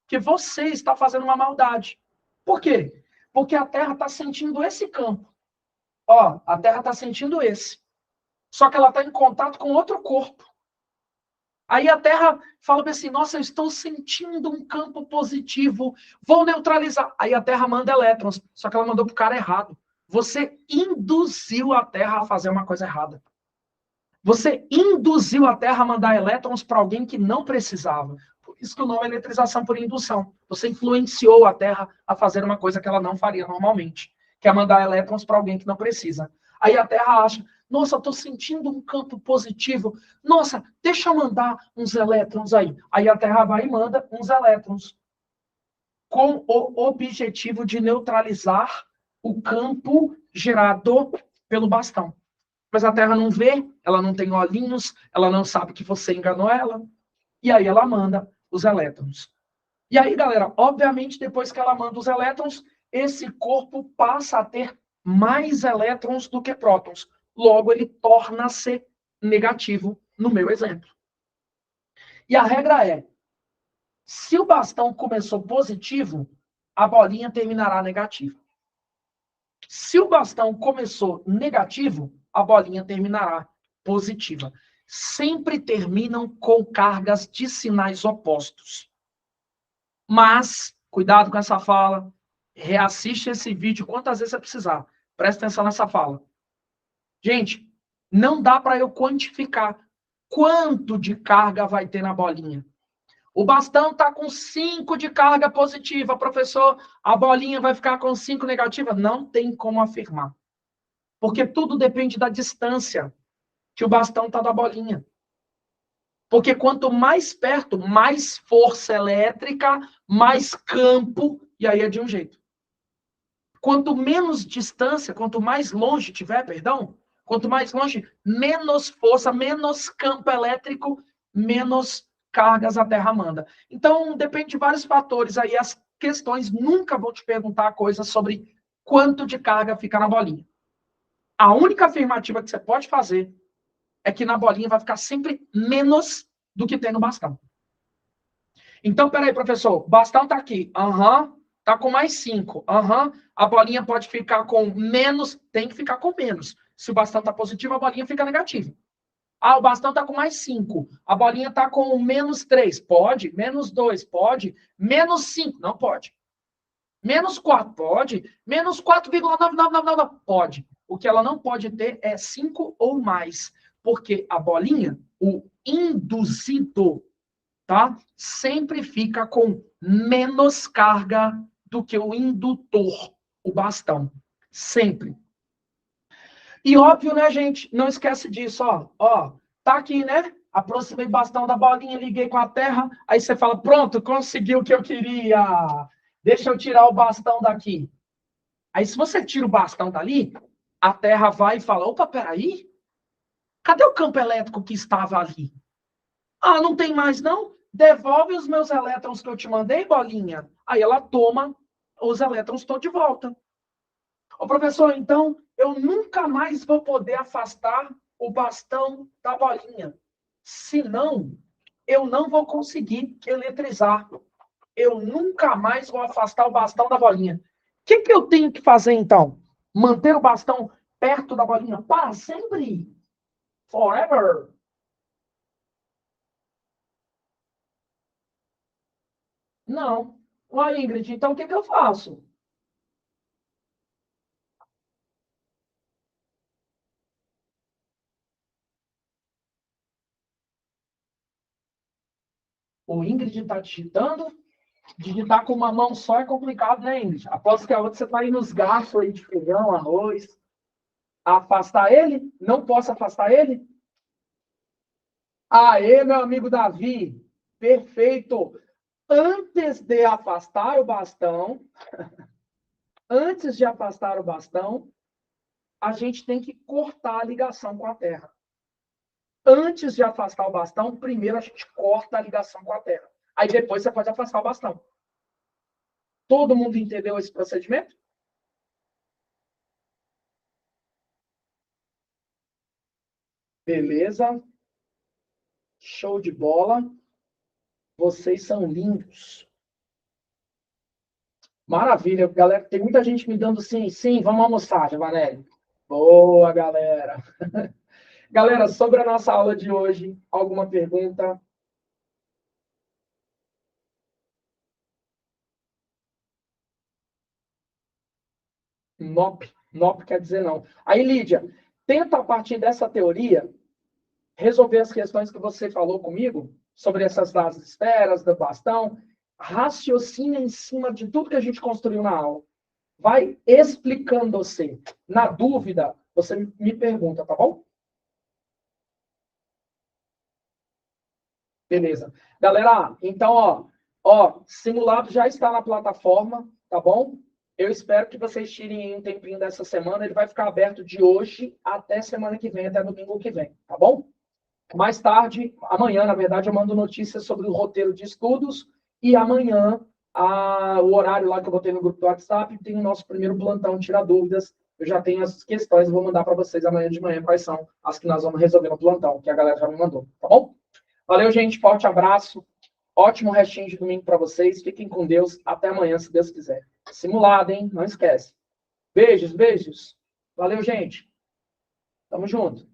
Que você está fazendo uma maldade. Por quê? Porque a Terra está sentindo esse campo. Ó, a Terra está sentindo esse. Só que ela está em contato com outro corpo. Aí a Terra fala assim, nossa, eu estou sentindo um campo positivo, vou neutralizar. Aí a Terra manda elétrons, só que ela mandou para o cara errado. Você induziu a Terra a fazer uma coisa errada. Você induziu a Terra a mandar elétrons para alguém que não precisava. Por isso que o nome é eletrização por indução. Você influenciou a Terra a fazer uma coisa que ela não faria normalmente, que é mandar elétrons para alguém que não precisa. Aí a Terra acha, nossa, eu estou sentindo um campo positivo. Nossa, deixa eu mandar uns elétrons aí. Aí a Terra vai e manda uns elétrons. Com o objetivo de neutralizar o campo gerado pelo bastão. Mas a Terra não vê, ela não tem olhinhos, ela não sabe que você enganou ela. E aí ela manda os elétrons. E aí, galera, obviamente, depois que ela manda os elétrons, esse corpo passa a ter mais elétrons do que prótons. Logo, ele torna-se negativo no meu exemplo. E a regra é, se o bastão começou positivo, a bolinha terminará negativa. Se o bastão começou negativo, a bolinha terminará positiva. Sempre terminam com cargas de sinais opostos. Mas, cuidado com essa fala, reassiste esse vídeo quantas vezes você precisar. Presta atenção nessa fala. Gente, não dá para eu quantificar quanto de carga vai ter na bolinha. O bastão está com 5 de carga positiva, professor, a bolinha vai ficar com 5 negativa? Não tem como afirmar. Porque tudo depende da distância que o bastão está da bolinha. Porque quanto mais perto, mais força elétrica, mais campo, e aí é de um jeito. Quanto menos distância, quanto mais longe tiver, perdão, quanto mais longe, menos força, menos campo elétrico, menos cargas a Terra manda. Então, depende de vários fatores. Aí as questões nunca vão te perguntar coisas sobre quanto de carga fica na bolinha. A única afirmativa que você pode fazer é que na bolinha vai ficar sempre menos do que tem no bastão. Então, peraí, professor, o bastão tá aqui. Tá com mais 5. A bolinha pode ficar com menos, tem que ficar com menos. Se o bastão tá positivo, a bolinha fica negativa. O bastão tá com mais 5. A bolinha tá com menos 3. Pode. Menos 2. Pode. Menos 5. Não pode. Menos 4. Pode. Menos 4,9999. Pode. O que ela não pode ter é 5 ou mais. Porque a bolinha, o induzido, tá? Sempre fica com menos carga do que o indutor, o bastão. Sempre. E óbvio, né, gente? Não esquece disso, ó. Tá aqui, né? Aproximei o bastão da bolinha, liguei com a Terra. Aí você fala, pronto, consegui o que eu queria. Deixa eu tirar o bastão daqui. Aí se você tira o bastão dali, a Terra vai e fala, opa, peraí. Cadê o campo elétrico que estava ali? Não tem mais, não? Devolve os meus elétrons que eu te mandei, bolinha. Aí ela toma os elétrons todos de volta. Ô, professor, então, eu nunca mais vou poder afastar o bastão da bolinha. Senão, eu não vou conseguir eletrizar. Eu nunca mais vou afastar o bastão da bolinha. O que eu tenho que fazer, então? Manter o bastão perto da bolinha para sempre? Forever? Não. Ué, Ingrid, então o que eu faço? O Ingrid está digitando. Digitar com uma mão só é complicado, né, Ingrid? Aposto que a outra você está aí nos gastos aí de feijão, arroz. Afastar ele? Não posso afastar ele? Aê, meu amigo Davi. Perfeito. Antes de afastar o bastão, a gente tem que cortar a ligação com a Terra. Antes de afastar o bastão, primeiro a gente corta a ligação com a Terra. Aí depois você pode afastar o bastão. Todo mundo entendeu esse procedimento? Beleza. Show de bola. Vocês são lindos. Maravilha, galera. Tem muita gente me dando sim, vamos almoçar, Giovanelli. Boa, galera. Galera, sobre a nossa aula de hoje, alguma pergunta? Nop quer dizer não. Aí, Lídia, tenta a partir dessa teoria resolver as questões que você falou comigo sobre essas das esferas, do bastão. Raciocina em cima de tudo que a gente construiu na aula. Vai explicando você. Na dúvida, você me pergunta, tá bom? Beleza. Galera, então, simulado já está na plataforma, tá bom? Eu espero que vocês tirem um tempinho dessa semana. Ele vai ficar aberto de hoje até semana que vem, até domingo que vem, tá bom? Mais tarde, amanhã, na verdade, eu mando notícias sobre o roteiro de estudos e amanhã, o horário lá que eu botei no grupo do WhatsApp, tem o nosso primeiro plantão Tira Dúvidas eu já tenho as questões, vou mandar para vocês amanhã de manhã quais são as que nós vamos resolver no plantão, que a galera já me mandou, tá bom? Valeu, gente, forte abraço, ótimo restinho de domingo para vocês, fiquem com Deus, até amanhã, se Deus quiser. Simulado, hein? Não esquece. Beijos, beijos. Valeu, gente. Tamo junto.